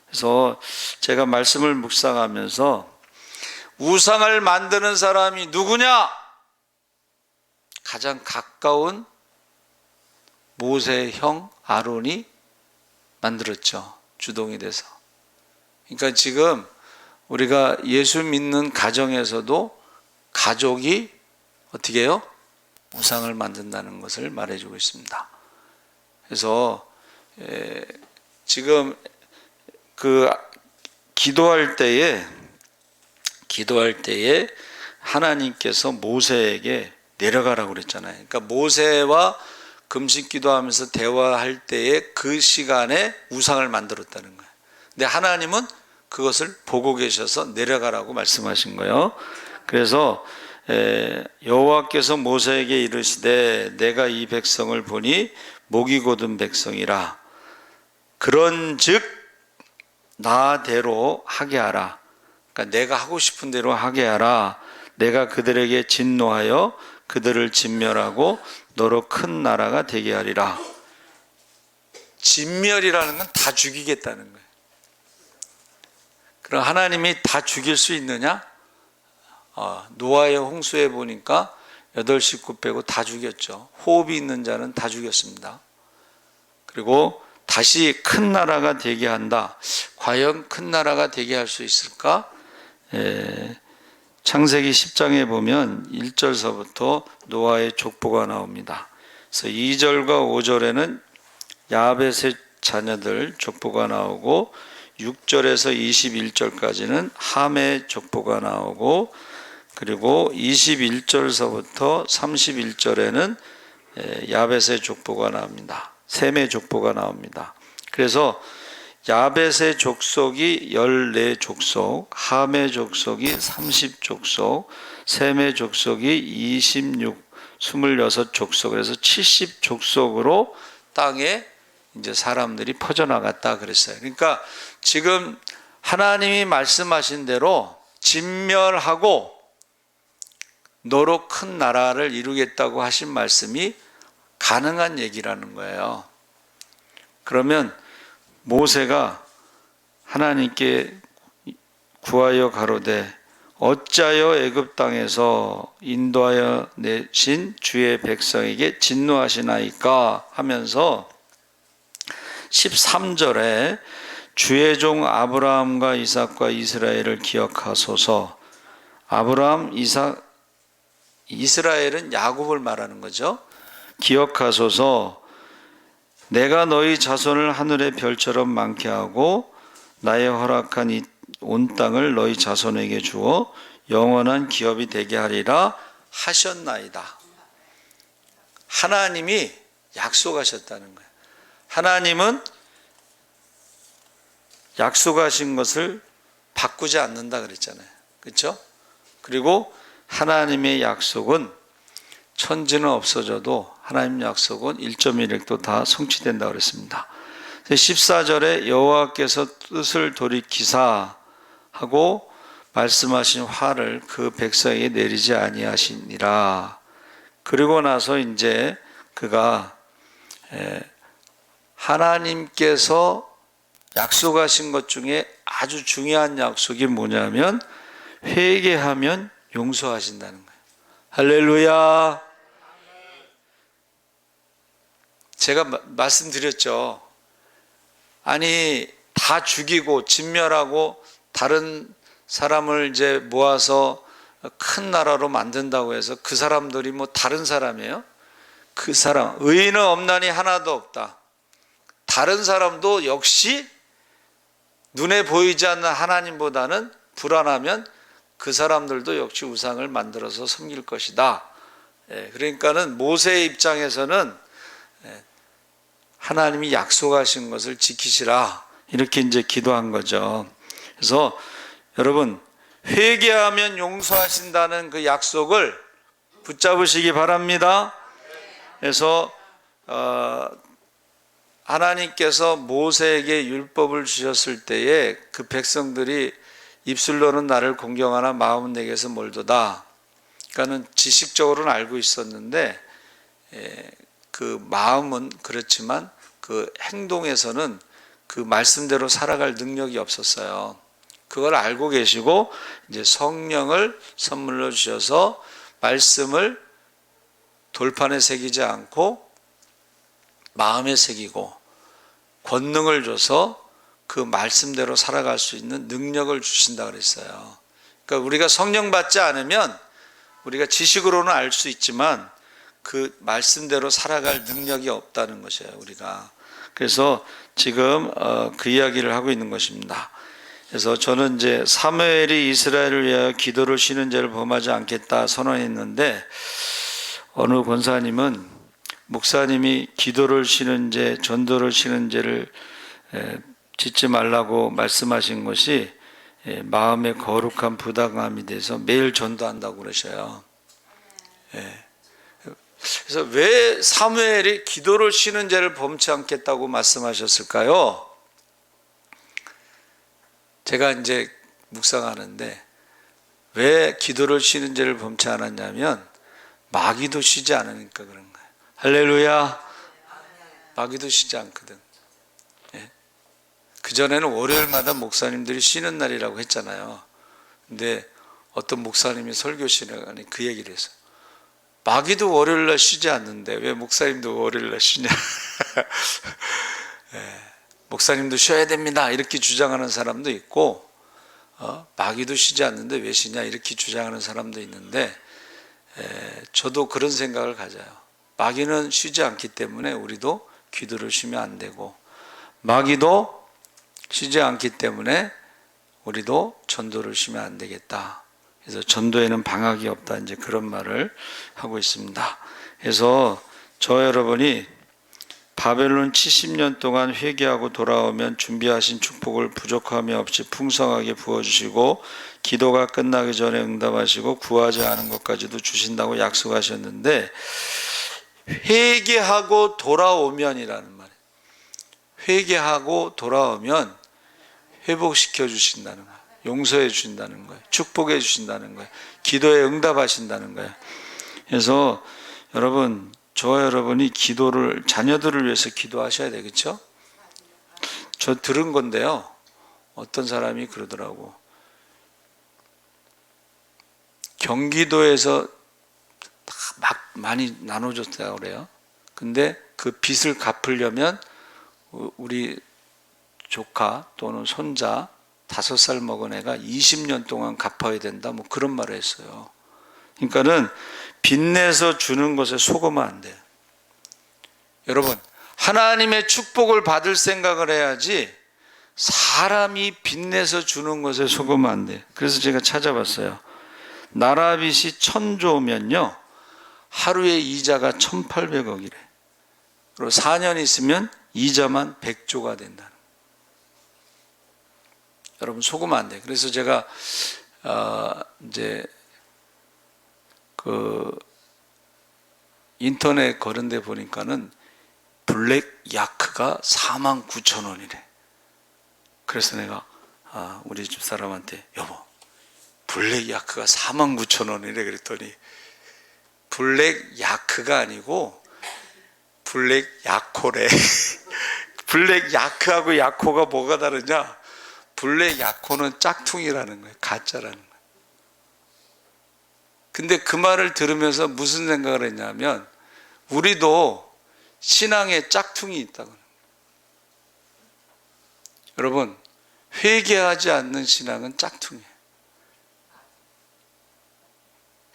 그래서 제가 말씀을 묵상하면서 우상을 만드는 사람이 누구냐? 가장 가까운 모세의 형 아론이 만들었죠. 주동이 돼서. 그러니까 지금 우리가 예수 믿는 가정에서도 가족이 어떻게 해요? 우상을 만든다는 것을 말해주고 있습니다. 그래서 지금 그 기도할 때에 하나님께서 모세에게 내려가라고 그랬잖아요. 그러니까 모세와 금식 기도하면서 대화할 때에 그 시간에 우상을 만들었다는 거예요. 근데 하나님은 그것을 보고 계셔서 내려가라고 말씀하신 거예요. 그래서 여호와께서 모세에게 이르시되 내가 이 백성을 보니 목이 곧은 백성이라 그런즉 나대로 하게 하라. 그러니까 내가 하고 싶은 대로 하게 하라. 내가 그들에게 진노하여 그들을 진멸하고 너로 큰 나라가 되게 하리라. 진멸이라는 건 다 죽이겠다는 거예요. 그럼 하나님이 다 죽일 수 있느냐? 노아의 홍수에 보니까 8식구 빼고 다 죽였죠. 호흡이 있는 자는 다 죽였습니다. 그리고 다시 큰 나라가 되게 한다. 과연 큰 나라가 되게 할 수 있을까? 창세기 10장에 보면 1절서부터 노아의 족보가 나옵니다. 그래서 2절과 5절에는 야벳의 자녀들 족보가 나오고 6절에서 21절까지는 함의 족보가 나오고 그리고 21절서부터 31절에는 야벳의 족보가 나옵니다. 셈의 족보가 나옵니다. 그래서 야벳의 족속이 14족속, 함의 족속이 30족속, 셈의 족속이 26족속, 그래서 70족속으로 땅에 이제 사람들이 퍼져나갔다 그랬어요. 그러니까 지금 하나님이 말씀하신 대로 진멸하고 너로 큰 나라를 이루겠다고 하신 말씀이 가능한 얘기라는 거예요. 그러면 모세가 하나님께 구하여 가로되 어찌하여 애굽 땅에서 인도하여 내신 주의 백성에게 진노하시나이까 하면서 13절에 주의 종 아브라함과 이삭과 이스라엘을 기억하소서. 아브라함, 이삭, 이스라엘은 야곱을 말하는 거죠. 기억하소서. 내가 너희 자손을 하늘의 별처럼 많게 하고 나의 허락한 이 온 땅을 너희 자손에게 주어 영원한 기업이 되게 하리라 하셨나이다. 하나님이 약속하셨다는 거예요. 하나님은 약속하신 것을 바꾸지 않는다 그랬잖아요. 그렇죠? 그리고 하나님의 약속은 천지는 없어져도 하나님 약속은 1.1획도 다 성취된다 그랬습니다. 14절에 여호와께서 뜻을 돌이키사 하고 말씀하신 화를 그 백성에게 내리지 아니하시니라. 그리고 나서 이제 그가 하나님께서 약속하신 것 중에 아주 중요한 약속이 뭐냐면 회개하면 용서하신다는 거예요. 할렐루야. 제가 말씀드렸죠. 아니 다 죽이고 진멸하고 다른 사람을 이제 모아서 큰 나라로 만든다고 해서 그 사람들이 뭐 다른 사람이에요? 그 사람 의인은 없나니 하나도 없다. 다른 사람도 역시 눈에 보이지 않는 하나님보다는 불안하면 그 사람들도 역시 우상을 만들어서 섬길 것이다. 그러니까는 모세의 입장에서는 하나님이 약속하신 것을 지키시라 이렇게 이제 기도한 거죠. 그래서 여러분 회개하면 용서하신다는 그 약속을 붙잡으시기 바랍니다. 그래서 하나님께서 모세에게 율법을 주셨을 때에 그 백성들이 입술로는 나를 공경하나 마음은 내게서 멀도다. 그러니까는 지식적으로는 알고 있었는데 그 마음은 그렇지만 그 행동에서는 그 말씀대로 살아갈 능력이 없었어요. 그걸 알고 계시고 이제 성령을 선물로 주셔서 말씀을 돌판에 새기지 않고 마음에 새기고 권능을 줘서 그 말씀대로 살아갈 수 있는 능력을 주신다 그랬어요. 그러니까 우리가 성령 받지 않으면 우리가 지식으로는 알 수 있지만 그 말씀대로 살아갈 능력이 없다는 것이에요, 우리가. 그래서 지금 그 이야기를 하고 있는 것입니다. 그래서 저는 이제 사무엘이 이스라엘을 위하여 기도를 쉬는 죄를 범하지 않겠다 선언했는데, 어느 권사님은 목사님이 기도를 쉬는 죄, 전도를 쉬는 죄를 짓지 말라고 말씀하신 것이 마음의 거룩한 부담감이 돼서 매일 전도한다고 그러셔요. 그래서 왜 사무엘이 기도를 쉬는 죄를 범치 않겠다고 말씀하셨을까요? 제가 이제 묵상하는데 왜 기도를 쉬는 죄를 범치 않았냐면 마귀도 쉬지 않으니까 그런 거예요. 할렐루야. 마귀도 쉬지 않거든. 그전에는 월요일마다 목사님들이 쉬는 날이라고 했잖아요. 근데 어떤 목사님이 설교 시간에 그 얘기를 했어요. 마귀도 월요일날 쉬지 않는데 왜 목사님도 월요일날 쉬냐. 목사님도 쉬어야 됩니다 이렇게 주장하는 사람도 있고, 마귀도 쉬지 않는데 왜 쉬냐 이렇게 주장하는 사람도 있는데, 저도 그런 생각을 가져요. 마귀는 쉬지 않기 때문에 우리도 기도를 쉬면 안 되고, 마귀도 쉬지 않기 때문에 우리도 전도를 쉬면 안 되겠다. 그래서 전도에는 방학이 없다, 이제 그런 말을 하고 있습니다. 그래서 저 여러분이 바벨론 70년 동안 회개하고 돌아오면 준비하신 축복을 부족함이 없이 풍성하게 부어주시고 기도가 끝나기 전에 응답하시고 구하지 않은 것까지도 주신다고 약속하셨는데, 회개하고 돌아오면이라는 말이에요. 회개하고 돌아오면 회복시켜 주신다는 거예요. 용서해 주신다는 거예요. 축복해 주신다는 거예요. 기도에 응답하신다는 거예요. 그래서 여러분, 저와 여러분이 기도를, 자녀들을 위해서 기도하셔야 되겠죠? 저 들은 건데요, 어떤 사람이 그러더라고. 경기도에서 막 많이 나눠줬다고 그래요. 근데 그 빚을 갚으려면 우리 조카 또는 손자 5살 먹은 애가 20년 동안 갚아야 된다, 뭐 그런 말을 했어요. 그러니까는 빚내서 주는 것에 속으면 안 돼요. 여러분, 하나님의 축복을 받을 생각을 해야지 사람이 빚내서 주는 것에 속으면 안 돼요. 그래서 제가 찾아봤어요. 나라 빚이 1000조면요 하루에 이자가 1800억이래. 그리고 4년 있으면 이자만 100조가 된다는 거예요. 여러분, 속으면 안 돼요. 그래서 제가 이제 그 인터넷 그런 데 보니까는 블랙 야크가 49,000원이래. 그래서 내가 우리 집 사람한테, 여보, 블랙 야크가 49,000원이래 그랬더니, 블랙 야크가 아니고 블랙 야코래. 블랙 야크하고 야코가 뭐가 다르냐? 블랙 야코는 짝퉁이라는 거예요. 가짜라는 거예요. 근데 그 말을 들으면서 무슨 생각을 했냐면, 우리도 신앙에 짝퉁이 있다고. 여러분, 회개하지 않는 신앙은 짝퉁이에요.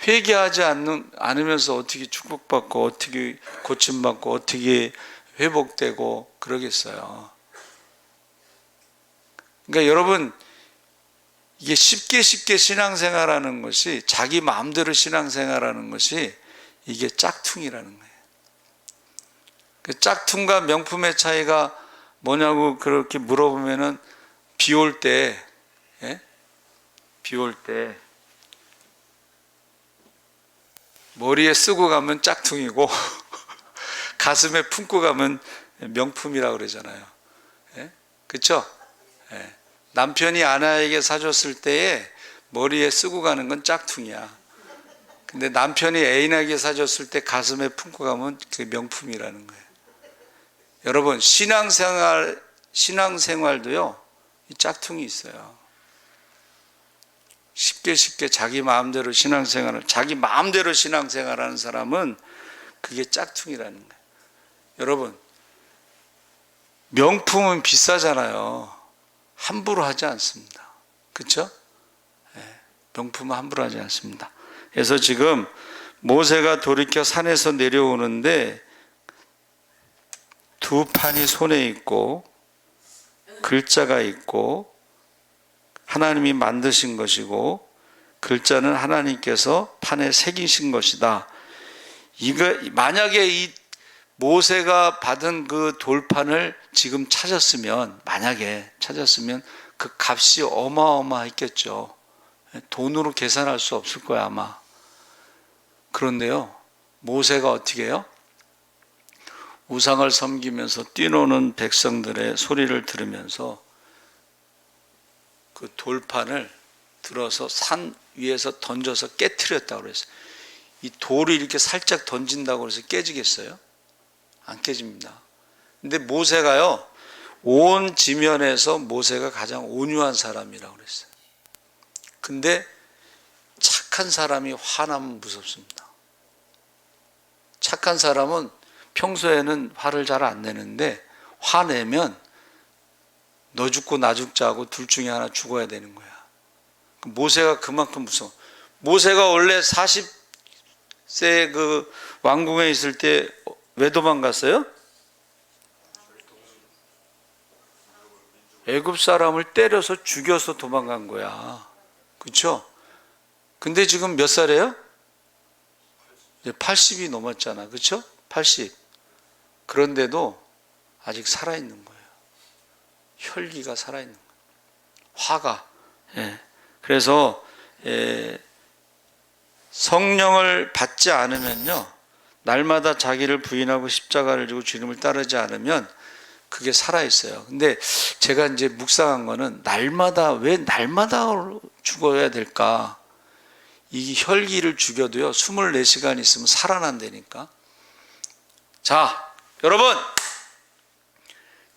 회개하지 않으면서 어떻게 축복받고 어떻게 고침받고 어떻게 회복되고 그러겠어요. 그러니까 여러분, 이게 쉽게 신앙생활하는 것이, 자기 마음대로 신앙생활하는 것이 이게 짝퉁이라는 거예요. 그 짝퉁과 명품의 차이가 뭐냐고 그렇게 물어보면은, 비 올 때 머리에 쓰고 가면 짝퉁이고 가슴에 품고 가면 명품이라고 그러잖아요. 그렇죠? 남편이 아내에게 사줬을 때에 머리에 쓰고 가는 건 짝퉁이야. 근데 남편이 애인에게 사줬을 때 가슴에 품고 가면 그게 명품이라는 거예요. 여러분, 신앙생활도요, 이 짝퉁이 있어요. 쉽게 자기 마음대로 신앙생활하는 사람은 그게 짝퉁이라는 거예요. 여러분, 명품은 비싸잖아요. 함부로 하지 않습니다. 그렇죠? 명품은 함부로 하지 않습니다. 그래서 지금 모세가 돌이켜 산에서 내려오는데 두 판이 손에 있고 글자가 있고 하나님이 만드신 것이고 글자는 하나님께서 판에 새기신 것이다. 만약에 이 모세가 받은 그 돌판을 지금 만약에 찾았으면 그 값이 어마어마했겠죠. 돈으로 계산할 수 없을 거야, 아마. 그런데요, 모세가 어떻게 해요? 우상을 섬기면서 뛰노는 백성들의 소리를 들으면서 그 돌판을 들어서 산 위에서 던져서 깨트렸다고 그랬어요. 이 돌을 이렇게 살짝 던진다고 해서 깨지겠어요? 안 깨집니다. 근데 모세가요, 온 지면에서 모세가 가장 온유한 사람이라고 그랬어요. 근데 착한 사람이 화나면 무섭습니다. 착한 사람은 평소에는 화를 잘 안 내는데 화내면 너 죽고 나 죽자 하고 둘 중에 하나 죽어야 되는 거야. 모세가 그만큼 무서워. 모세가 원래 40세 그 왕궁에 있을 때 왜 도망갔어요? 애굽 사람을 때려서 죽여서 도망간 거야. 그렇죠? 근데 지금 몇 살이에요? 80이 넘었잖아. 그렇죠? 80. 그런데도 아직 살아있는 거예요. 혈기가 살아있는 거예요. 화가. 그래서 성령을 받지 않으면요, 날마다 자기를 부인하고 십자가를 지고 주님을 따르지 않으면 그게 살아있어요. 근데 제가 이제 묵상한 거는 왜 날마다 죽어야 될까? 이 혈기를 죽여도요, 24시간 있으면 살아난다니까. 자, 여러분,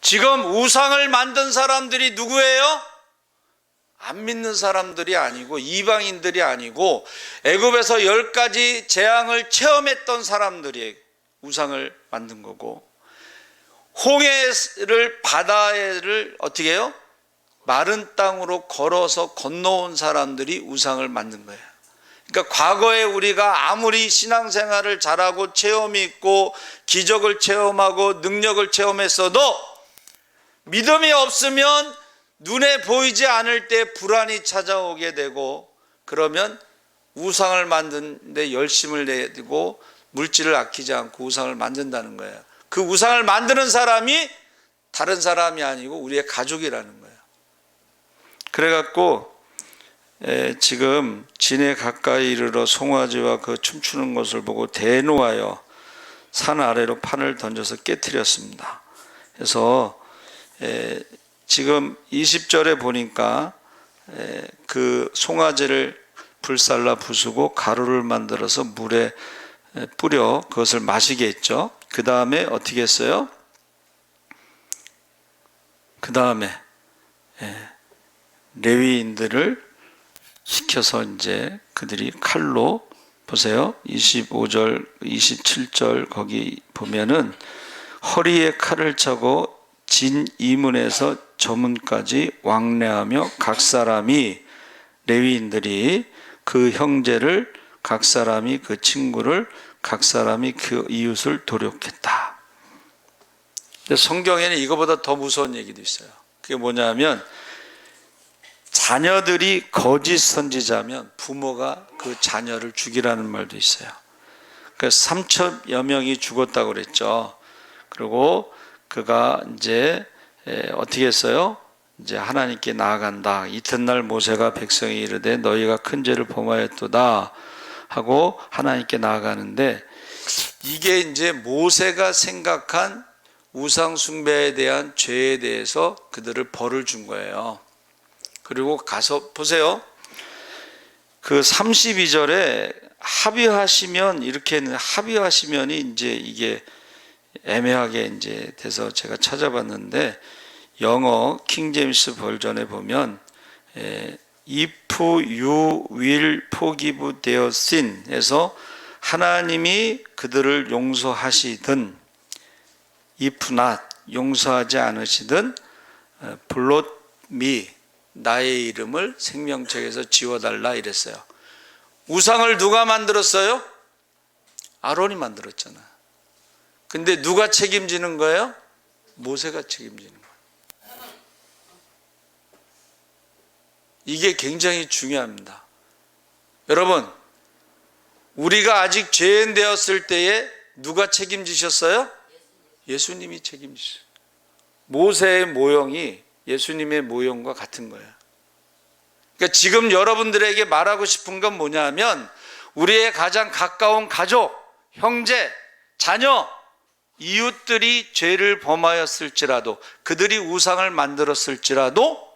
지금 우상을 만든 사람들이 누구예요? 안 믿는 사람들이 아니고 이방인들이 아니고 애굽에서 10가지 재앙을 체험했던 사람들이 우상을 만든 거고, 바다를 어떻게 해요? 마른 땅으로 걸어서 건너온 사람들이 우상을 만든 거예요. 그러니까 과거에 우리가 아무리 신앙생활을 잘하고 체험이 있고 기적을 체험하고 능력을 체험했어도 믿음이 없으면 눈에 보이지 않을 때 불안이 찾아오게 되고, 그러면 우상을 만드는 데 열심을 내고 물질을 아끼지 않고 우상을 만든다는 거예요. 그 우상을 만드는 사람이 다른 사람이 아니고 우리의 가족이라는 거예요. 그래갖고 지금 진에 가까이 이르러 송아지와 그 춤추는 것을 보고 대노하여 산 아래로 판을 던져서 깨뜨렸습니다. 그래서 지금 20절에 보니까 그 송아지를 불살라 부수고 가루를 만들어서 물에 뿌려 그것을 마시게 했죠. 그 다음에 어떻게 했어요? 그 다음에 레위인들을 시켜서 이제 그들이 칼로, 보세요, 25절 27절 거기 보면은 허리에 칼을 차고 진 이문에서 저문까지 왕래하며 각 사람이, 레위인들이 그 형제를, 각 사람이 그 친구를, 각 사람이 그 이웃을 도륙했다. 근데 성경에는 이거보다 더 무서운 얘기도 있어요. 그게 뭐냐면, 자녀들이 거짓 선지자면 부모가 그 자녀를 죽이라는 말도 있어요. 그래서 3천여 명이 죽었다고 그랬죠. 그리고 그가 이제 어떻게 했어요? 이제 하나님께 나아간다. 이튿날 모세가 백성에 이르되 너희가 큰 죄를 범하였도다 하고 하나님께 나아가는데, 이게 이제 모세가 생각한 우상 숭배에 대한 죄에 대해서 그들을 벌을 준 거예요. 그리고 가서 보세요. 그 32절에 합의하시면 이렇게 합의하시면이 이제 이게 애매하게 이제 돼서 제가 찾아봤는데 영어 킹제임스 버전에 보면 if you will forgive their sin 해서 하나님이 그들을 용서하시든 if not 용서하지 않으시든 blot me 나의 이름을 생명책에서 지워달라 이랬어요. 우상을 누가 만들었어요? 아론이 만들었잖아요. 근데 누가 책임지는 거예요? 모세가 책임지는 거예요. 이게 굉장히 중요합니다. 여러분, 우리가 아직 죄인 되었을 때에 누가 책임지셨어요? 예수님이 책임지셨어요. 모세의 모형이 예수님의 모형과 같은 거예요. 그러니까 지금 여러분들에게 말하고 싶은 건 뭐냐 하면 우리의 가장 가까운 가족, 형제, 자녀, 이웃들이 죄를 범하였을지라도 그들이 우상을 만들었을지라도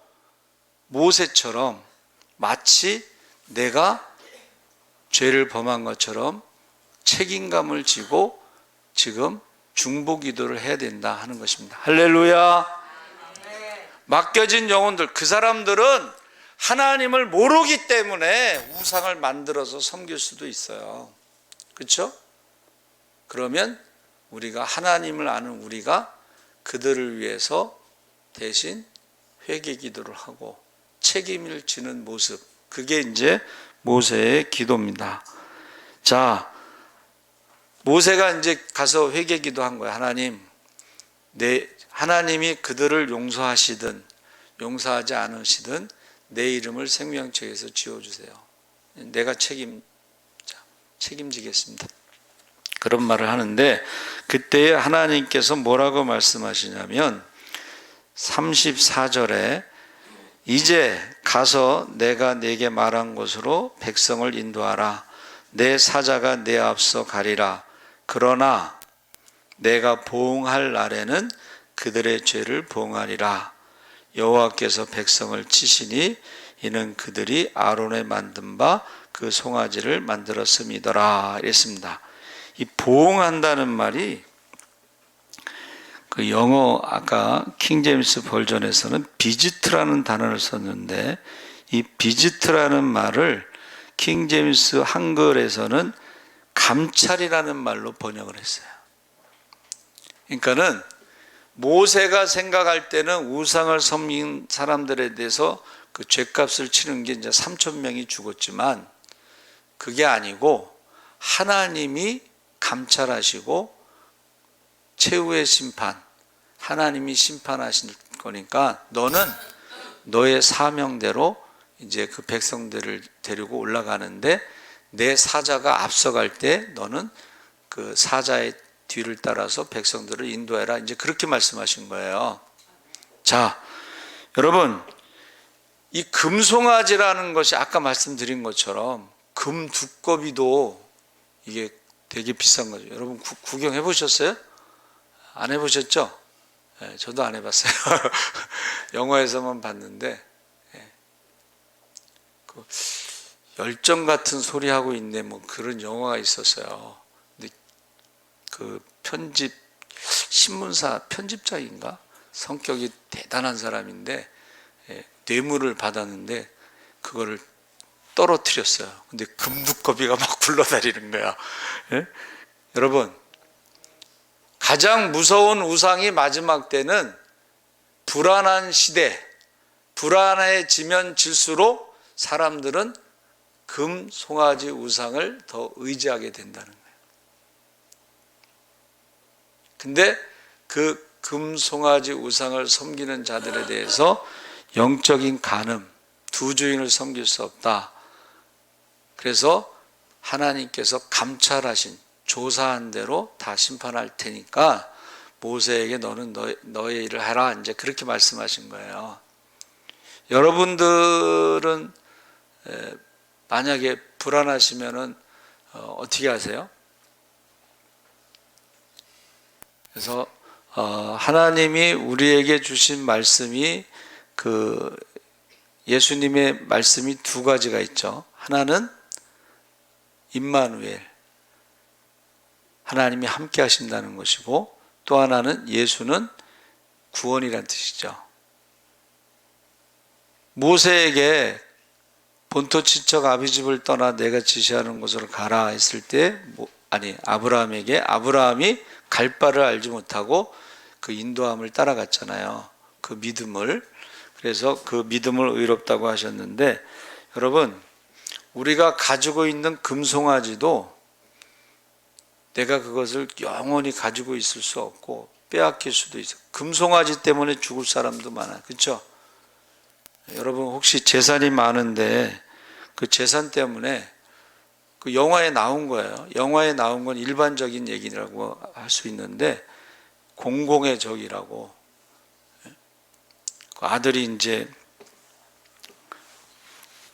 모세처럼 마치 내가 죄를 범한 것처럼 책임감을 지고 지금 중보기도를 해야 된다 하는 것입니다. 할렐루야. 맡겨진 영혼들, 그 사람들은 하나님을 모르기 때문에 우상을 만들어서 섬길 수도 있어요. 그렇죠? 그러면 우리가 하나님을 아는 우리가 그들을 위해서 대신 회개 기도를 하고 책임을 지는 모습, 그게 이제 모세의 기도입니다. 자, 모세가 이제 가서 회개 기도한 거예요. 하나님이 그들을 용서하시든 용서하지 않으시든 내 이름을 생명책에서 지워주세요. 내가 책임지겠습니다. 그런 말을 하는데 그때 하나님께서 뭐라고 말씀하시냐면 34절에 이제 가서 내가 네게 말한 곳으로 백성을 인도하라. 내 사자가 내 앞서 가리라. 그러나 내가 보응할 날에는 그들의 죄를 보응하리라. 여호와께서 백성을 치시니 이는 그들이 아론의 만든 바 그 송아지를 만들었음이더라 이랬습니다. 이 보응한다는 말이 그 영어 아까 킹제임스 버전에서는 비지트라는 단어를 썼는데 이 비지트라는 말을 킹제임스 한글에서는 감찰이라는 말로 번역을 했어요. 그러니까는 모세가 생각할 때는 우상을 섬긴 사람들에 대해서 그 죄값을 치는 게 이제 3,000명이 죽었지만 그게 아니고 하나님이 감찰하시고 최후의 심판, 하나님이 심판하실 거니까 너는 너의 사명대로 이제 그 백성들을 데리고 올라가는데 내 사자가 앞서갈 때 너는 그 사자의 뒤를 따라서 백성들을 인도해라. 이제 그렇게 말씀하신 거예요. 자, 여러분, 이 금송아지라는 것이 아까 말씀드린 것처럼 금 두꺼비도 이게 되게 비싼 거죠. 여러분 구경해 보셨어요? 안 해보셨죠? 네, 저도 안 해봤어요. 영화에서만 봤는데 그 열정 같은 소리 하고 있네 뭐 그런 영화가 있었어요. 근데 그 신문사 편집장인가 성격이 대단한 사람인데 뇌물을 받았는데 그거를 떨어뜨렸어요. 근데 금두꺼비가 막 굴러다니는 거야. 예? 여러분, 가장 무서운 우상이 마지막 때는 불안한 시대, 불안해지면 질수록 사람들은 금 송아지 우상을 더 의지하게 된다는 거예요. 근데 그 금 송아지 우상을 섬기는 자들에 대해서 영적인 간음, 두 주인을 섬길 수 없다. 그래서 하나님께서 감찰하신 조사한 대로 다 심판할 테니까 모세에게 너는 너의 일을 하라. 이제 그렇게 말씀하신 거예요. 여러분들은 만약에 불안하시면은 어떻게 하세요? 그래서 하나님이 우리에게 주신 말씀이 그 예수님의 말씀이 두 가지가 있죠. 하나는 임마누엘, 하나님이 함께 하신다는 것이고, 또 하나는 예수는 구원이란 뜻이죠. 모세에게 본토 친척 아비집을 떠나 내가 지시하는 곳으로 가라 했을 때, 아브라함에게, 아브라함이 갈 바를 알지 못하고 그 인도함을 따라갔잖아요. 그 믿음을. 그래서 그 믿음을 의롭다고 하셨는데, 여러분, 우리가 가지고 있는 금송아지도 내가 그것을 영원히 가지고 있을 수 없고 빼앗길 수도 있어요. 금송아지 때문에 죽을 사람도 많아요. 그렇죠? 여러분, 혹시 재산이 많은데 그 재산 때문에, 그 영화에 나온 거예요. 영화에 나온 건 일반적인 얘기라고 할 수 있는데, 공공의 적이라고. 그 아들이 이제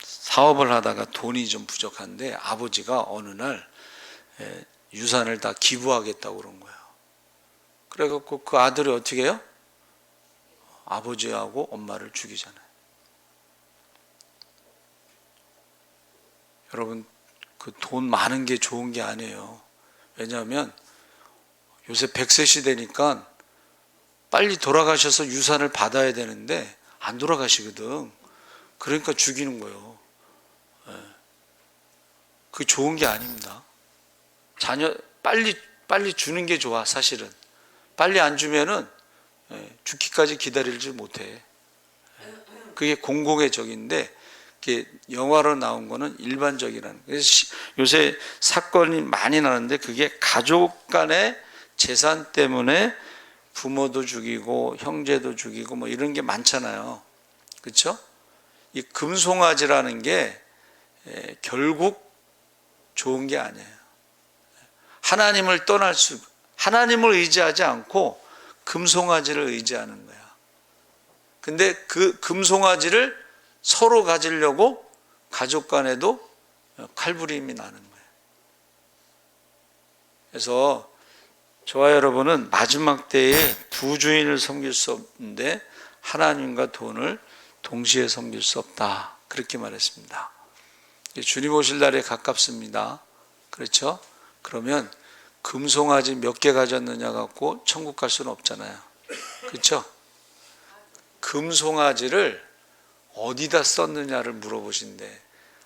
사업을 하다가 돈이 좀 부족한데 아버지가 어느 날 유산을 다 기부하겠다고 그런 거예요. 그래갖고 그 아들이 어떻게 해요? 아버지하고 엄마를 죽이잖아요. 여러분, 그 돈 많은 게 좋은 게 아니에요. 왜냐하면 요새 100세 시대니까 빨리 돌아가셔서 유산을 받아야 되는데 안 돌아가시거든. 그러니까 죽이는 거예요. 그게 좋은 게 아닙니다. 자녀 빨리 주는 게 좋아. 사실은 빨리 안 주면은 죽기까지 기다리지 못해. 그게 공공의 적인데, 그게 영화로 나온 거는 일반적이라는. 그래서 요새 사건이 많이 나는데, 그게 가족 간의 재산 때문에 부모도 죽이고 형제도 죽이고 뭐 이런 게 많잖아요. 그렇죠? 이 금송아지라는 게 결국 좋은 게 아니에요. 하나님을 의지하지 않고 금송아지를 의지하는 거야. 근데 그 금송아지를 서로 가지려고 가족 간에도 칼부림이 나는 거예요. 그래서 저와 여러분은 마지막 때에 두 주인을 섬길 수 없는데 하나님과 돈을 동시에 섬길 수 없다. 그렇게 말했습니다. 주님 오실 날에 가깝습니다. 그렇죠? 그러면 금송아지 몇 개 가졌느냐 갖고 천국 갈 수는 없잖아요. 그렇죠? 금송아지를 어디다 썼느냐를 물어보신대.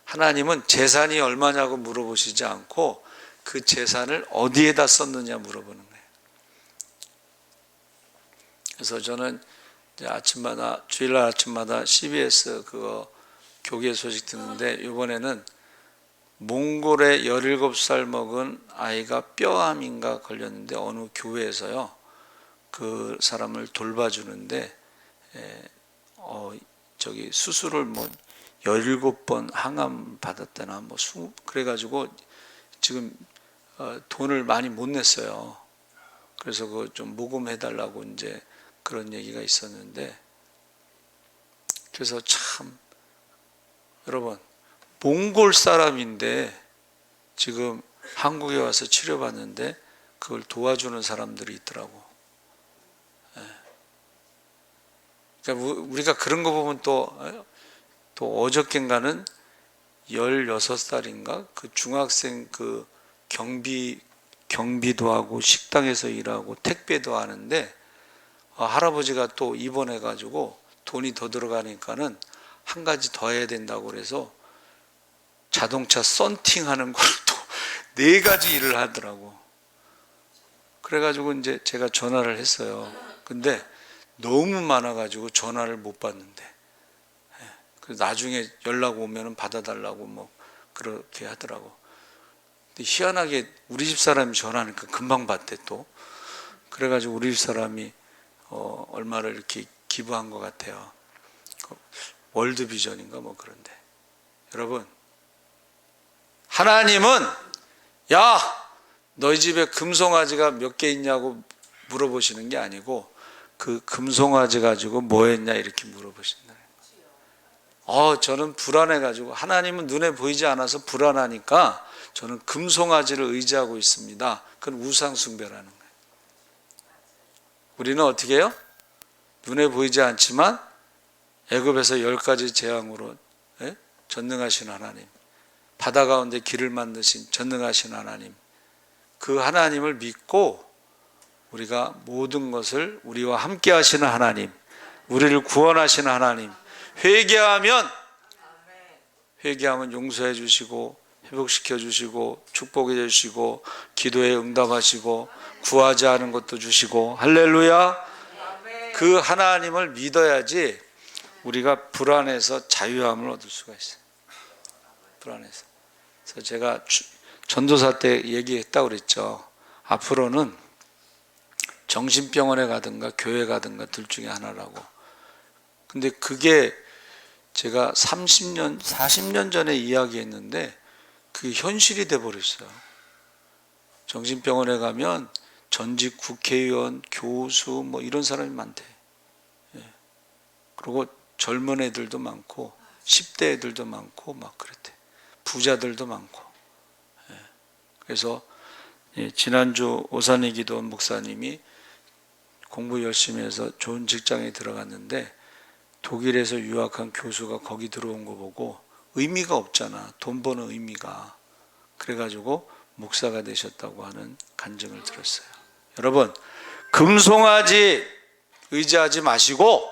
하나님은 재산이 얼마냐고 물어보시지 않고 그 재산을 어디에다 썼느냐 물어보는 거예요. 그래서 저는 이제 아침마다, 주일날 아침마다 CBS 그거 교계 소식 듣는데, 이번에는 몽골의 17살 먹은 아이가 뼈암인가 걸렸는데 어느 교회에서요, 그 사람을 돌봐주는데 수술을 뭐 17번 항암 받았다나 뭐 그래가지고 지금 돈을 많이 못 냈어요. 그래서 그 좀 모금해달라고 이제 그런 얘기가 있었는데, 그래서 참 여러분, 몽골 사람인데 지금 한국에 와서 치료받는데 그걸 도와주는 사람들이 있더라고. 그러니까 우리가 그런 거 보면 또 어저께인가는 16살인가 그 중학생 그 경비도 하고 식당에서 일하고 택배도 하는데, 할아버지가 또 입원해 가지고 돈이 더 들어가니까는 한 가지 더 해야 된다고 그래서 자동차 썬팅하는 걸 또 4가지 일을 하더라고. 그래가지고 이제 제가 전화를 했어요. 근데 너무 많아가지고 전화를 못 받는데, 그래서 나중에 연락 오면은 받아달라고 뭐 그렇게 하더라고. 근데 희한하게 우리 집 사람이 전화하니까 금방 받대 또. 그래가지고 우리 집 사람이 얼마를 이렇게 기부한 것 같아요. 월드비전인가 뭐 그런데. 여러분, 하나님은 야, 너희 집에 금송아지가 몇 개 있냐고 물어보시는 게 아니고 그 금송아지 가지고 뭐 했냐 이렇게 물어보신다. 저는 불안해가지고, 하나님은 눈에 보이지 않아서 불안하니까 저는 금송아지를 의지하고 있습니다. 그건 우상숭배라는 거예요. 우리는 어떻게 해요? 눈에 보이지 않지만 애굽에서 10가지 재앙으로 전능하신 하나님, 바다 가운데 길을 만드신 전능하신 하나님, 그 하나님을 믿고 우리가 모든 것을 우리와 함께 하시는 하나님, 우리를 구원하시는 하나님, 회개하면 용서해 주시고 회복시켜 주시고 축복해 주시고 기도에 응답하시고 구하지 않은 것도 주시고, 할렐루야. 그 하나님을 믿어야지 우리가 불안해서 자유함을 얻을 수가 있어요. 불안해서. 그래서 제가 전도사 때 얘기했다고 그랬죠. 앞으로는 정신병원에 가든가 교회 가든가 둘 중에 하나라고. 근데 그게 제가 30년, 40년 전에 이야기했는데 그게 현실이 돼버렸어요. 정신병원에 가면 전직 국회의원, 교수 뭐 이런 사람이 많대. 예. 그리고 젊은 애들도 많고 10대 애들도 많고 막 그랬대. 부자들도 많고. 예. 그래서 지난주 오산에 기도원 목사님이 공부 열심히 해서 좋은 직장에 들어갔는데 독일에서 유학한 교수가 거기 들어온 거 보고 의미가 없잖아. 돈 버는 의미가. 그래가지고 목사가 되셨다고 하는 간증을 들었어요. 여러분, 금송아지 의지하지 마시고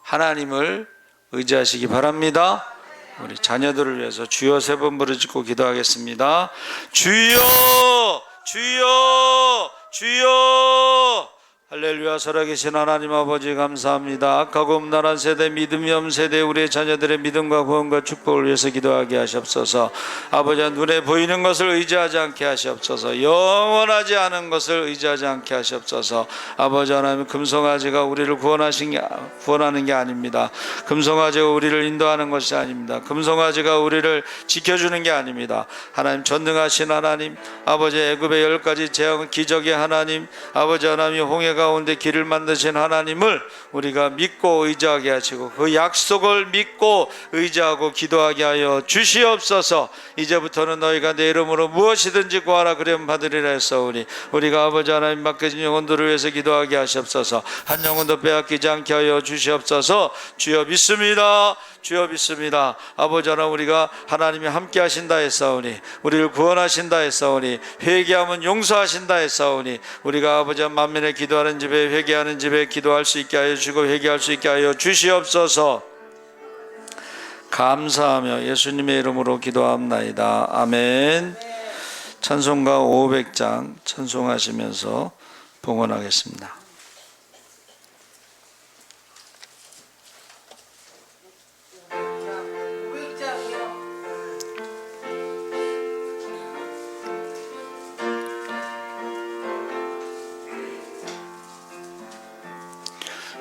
하나님을 의지하시기 바랍니다. 우리 자녀들을 위해서 주여 3번 부르짖고 기도하겠습니다. 주여, 주여, 주여. 할렐루야. 살아계신 하나님 아버지 감사합니다. 악하고 음란한 세대, 믿음이 없는 세대 우리의 자녀들의 믿음과 구원과 축복을 위해서 기도하게 하시옵소서. 아버지, 눈에 보이는 것을 의지하지 않게 하시옵소서. 영원하지 않은 것을 의지하지 않게 하시옵소서. 아버지 하나님, 금송아지가 우리를 구원하는 게 아닙니다. 금송아지가 우리를 인도하는 것이 아닙니다. 금송아지가 우리를 지켜주는 게 아닙니다. 하나님, 전능하신 하나님, 아버지, 애굽의 10가지 재앙 기적의 하나님, 아버지 하나님, 홍해 가운데 길을 만드신 하나님을 우리가 믿고 의지하게 하시고 그 약속을 믿고 의지하고 기도하게 하여 주시옵소서. 이제부터는 너희가 내 이름으로 무엇이든지 구하라 그러면 받으리라 했사오니 우리가 아버지 하나님 맡겨진 영혼들을 위해서 기도하게 하시옵소서. 한 영혼도 빼앗기지 않게 하여 주시옵소서. 주여 믿습니다. 주여 믿습니다. 아버지 하나님, 우리가 하나님이 함께 하신다 했사오니 우리를 구원하신다 했사오니 회개하면 용서하신다 했사오니 우리가 아버지 하나님 만민의 기도하는 집에 회개하는 집에 기도할 수 있게 하여 주시고 회개할 수 있게 하여 주시옵소서. 감사하며 예수님의 이름으로 기도합나이다. 아멘. 찬송가 500장 찬송하시면서 봉헌하겠습니다.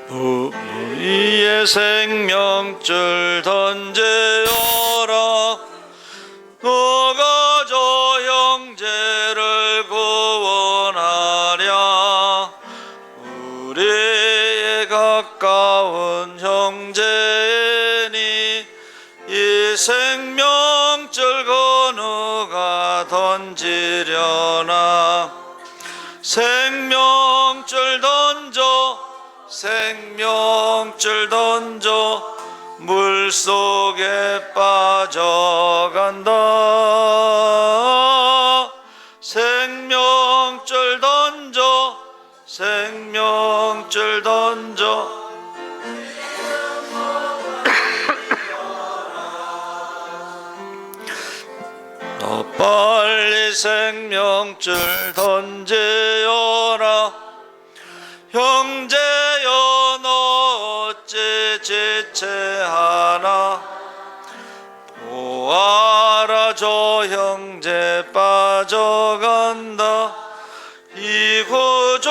우리의 생명줄 던져라. 너가 저 형제를 구원하랴. 우리의 가까운 형제니 이 생명줄 건우가 던지려나. 생명줄 던져, 생명줄 던져 물속에 빠져간다. 생명줄 던져, 생명줄 던져. 너 빨리 생명줄 던져라. 형제여 너 어찌 지체하나. 보아라 저 형제 빠져간다. 이구조선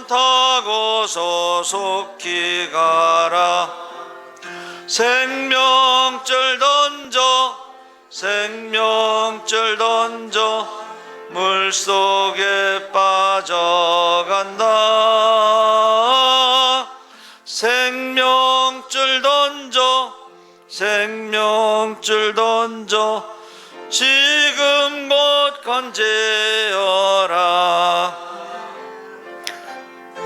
타고서 속히 가라. 생명줄 던져, 생명줄 던져 물속에 빠져간다. 생명줄 던져, 생명줄 던져 지금 곧 건재어라.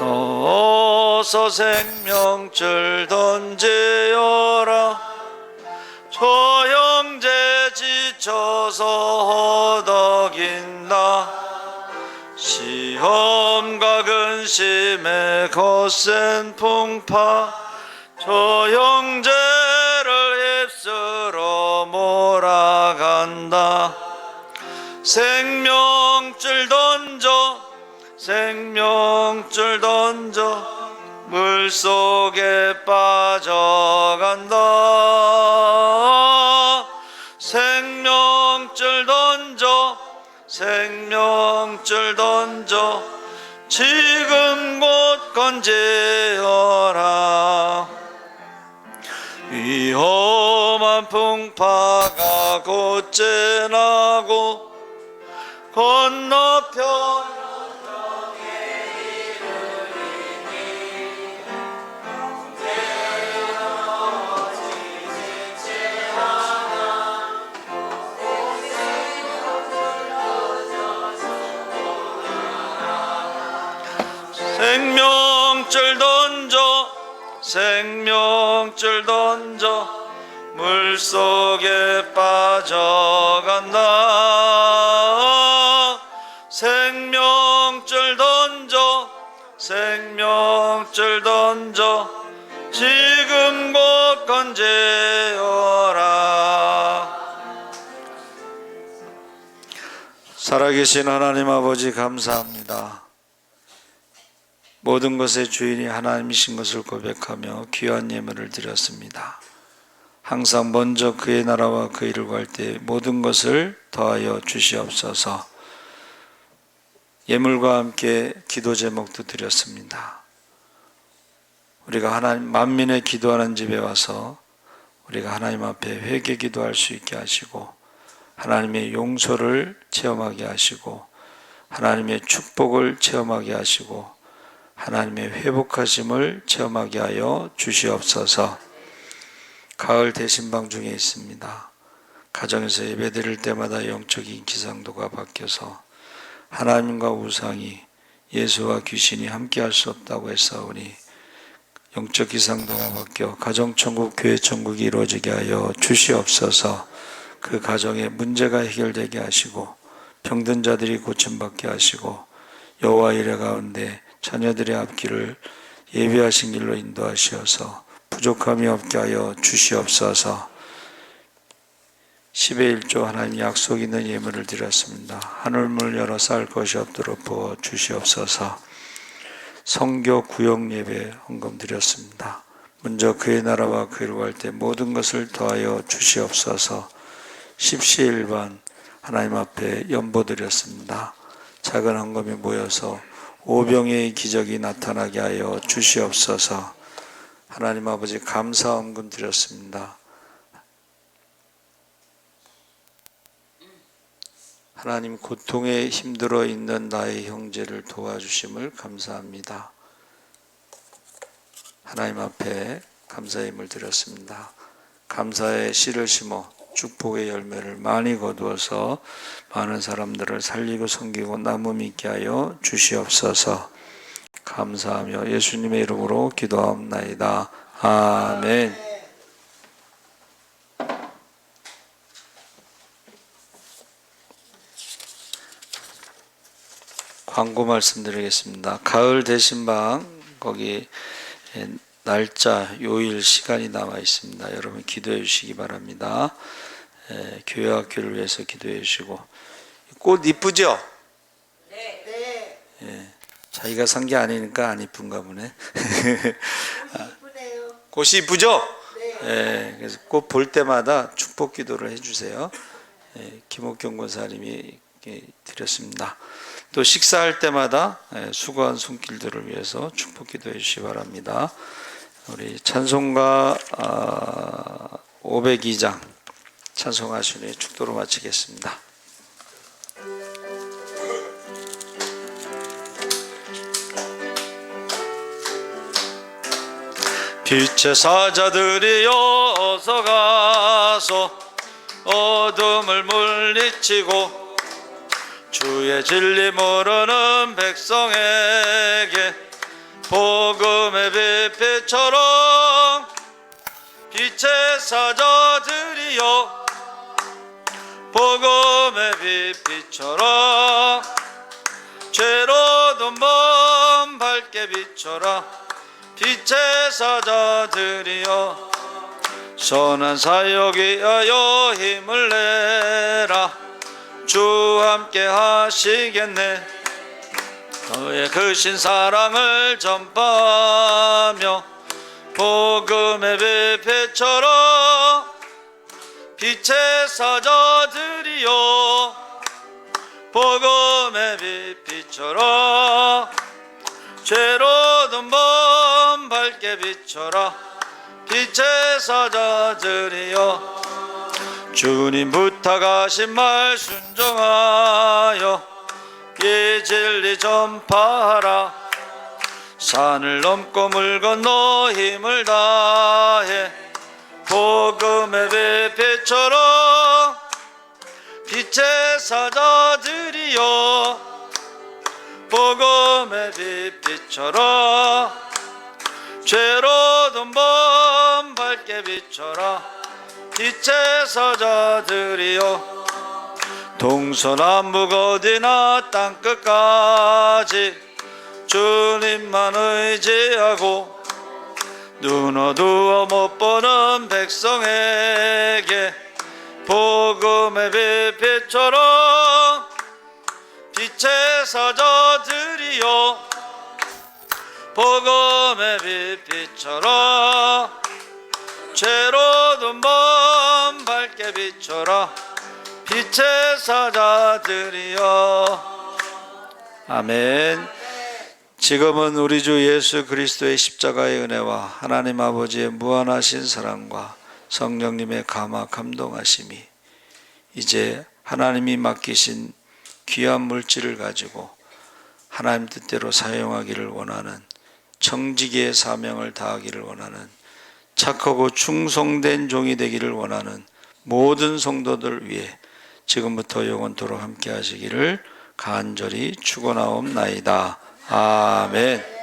어서 생명줄 던져라. 저 형제 미쳐서 허덕인다. 시험과 근심에 거센 풍파 저 형제를 휩쓸어 몰아간다. 생명줄 던져 물속에 빠져간다. 생명줄 던져 지금 곧 건재하라. 위험한 풍파가 곧째 나고 건너편 생명줄 던져 물속에 빠져간다. 생명줄 던져 지금 곧 건재하라. 살아계신 하나님 아버지 감사합니다. 모든 것의 주인이 하나님이신 것을 고백하며 귀한 예물을 드렸습니다. 항상 먼저 그의 나라와 그 일을 구할 때 모든 것을 더하여 주시옵소서. 예물과 함께 기도 제목도 드렸습니다. 우리가 하나님 만민의 기도하는 집에 와서 우리가 하나님 앞에 회개 기도할 수 있게 하시고 하나님의 용서를 체험하게 하시고 하나님의 축복을 체험하게 하시고 하나님의 회복하심을 체험하게 하여 주시옵소서. 가을 대신방 중에 있습니다. 가정에서 예배드릴 때마다 영적인 기상도가 바뀌어서 하나님과 우상이 예수와 귀신이 함께할 수 없다고 했사오니 영적 기상도가 바뀌어 가정천국, 교회천국이 이루어지게 하여 주시옵소서. 그 가정에 문제가 해결되게 하시고 병든 자들이 고침받게 하시고 여호와 이레 가운데 자녀들의 앞길을 예비하신 길로 인도하시어서 부족함이 없게 하여 주시옵소서. 10의 1조 하나님 약속 있는 예물을 드렸습니다. 하늘문을 열어 쌓을 것이 없도록 부어 주시옵소서. 성교 구역 예배 헌금 드렸습니다. 먼저 그의 나라와 그 일을 구할 때 모든 것을 더하여 주시옵소서. 십시일반 하나님 앞에 연보 드렸습니다. 작은 헌금이 모여서 오병의 기적이 나타나게 하여 주시옵소서. 하나님 아버지 감사 헌금 드렸습니다. 하나님 고통에 힘들어 있는 나의 형제를 도와주심을 감사합니다. 하나님 앞에 감사의 힘을 드렸습니다. 감사의 씨를 심어 축복의 열매를 많이 거두어서 많은 사람들을 살리고 섬기고 나무 믿게 하여 주시옵소서. 감사하며 예수님의 이름으로 기도하옵나이다. 아멘. 광고 말씀드리겠습니다. 가을 대신방 거기 날짜, 요일, 시간이 나와 있습니다. 여러분 기도해 주시기 바랍니다. 교회 학교를 위해서 기도해 주시고. 꽃 이쁘죠? 네. 자기가 산 게 아니니까 안 이쁜가 보네. 이쁘네요. 꽃이 이쁘죠? 네. 그래서 꽃 볼 때마다 축복 기도를 해주세요. 김옥경 권사님이 드렸습니다. 또 식사할 때마다 수고한 손길들을 위해서 축복 기도해 주시기 바랍니다. 우리 찬송가 502장 찬송하시니 축도로 마치겠습니다. 빛의 사자들이 어서 가서 어둠을 물리치고 주의 진리 모르는 백성에게 복음의 빛처럼 빛의 사자들이여 복음의 빛 비춰라. 죄로도 먼 밝게 비춰라. 빛의 사자들이여 선한 사역 위하여 힘을 내라. 주 함께 하시겠네. 너의 크신 사랑을 전파하며 복음의 빛 비춰라. 빛의 사자들이여 복음의 빛 비춰라. 죄로도 먼 밝게 비춰라. 빛의 사자들이여 주님 부탁하신 말 순종하여 이 진리 전파하라. 산을 넘고 물 건너 힘을 다해 복음의 빛 비춰라. 빛의 사자들이여 복음의 빛 비춰라. 죄로도 먼 밝게 비춰라. 빛의 사자들이여 동서남북 어디나 땅끝까지 주님만 의지하고 눈 어두워 못 보는 백성에게 복음의 빛 비춰라. 빛의 사자들이여 복음의 빛 비춰라. 죄로도 먼 밝게 비춰라. 빛의 사자들이여. 아멘. 지금은 우리 주 예수 그리스도의 십자가의 은혜와 하나님 아버지의 무한하신 사랑과 성령님의 감화 감동하심이 이제 하나님이 맡기신 귀한 물질을 가지고 하나님 뜻대로 사용하기를 원하는 청지기의 사명을 다하기를 원하는 착하고 충성된 종이 되기를 원하는 모든 성도들 위해 지금부터 영원토록 함께 하시기를 간절히 축원하옵나이다. 아멘.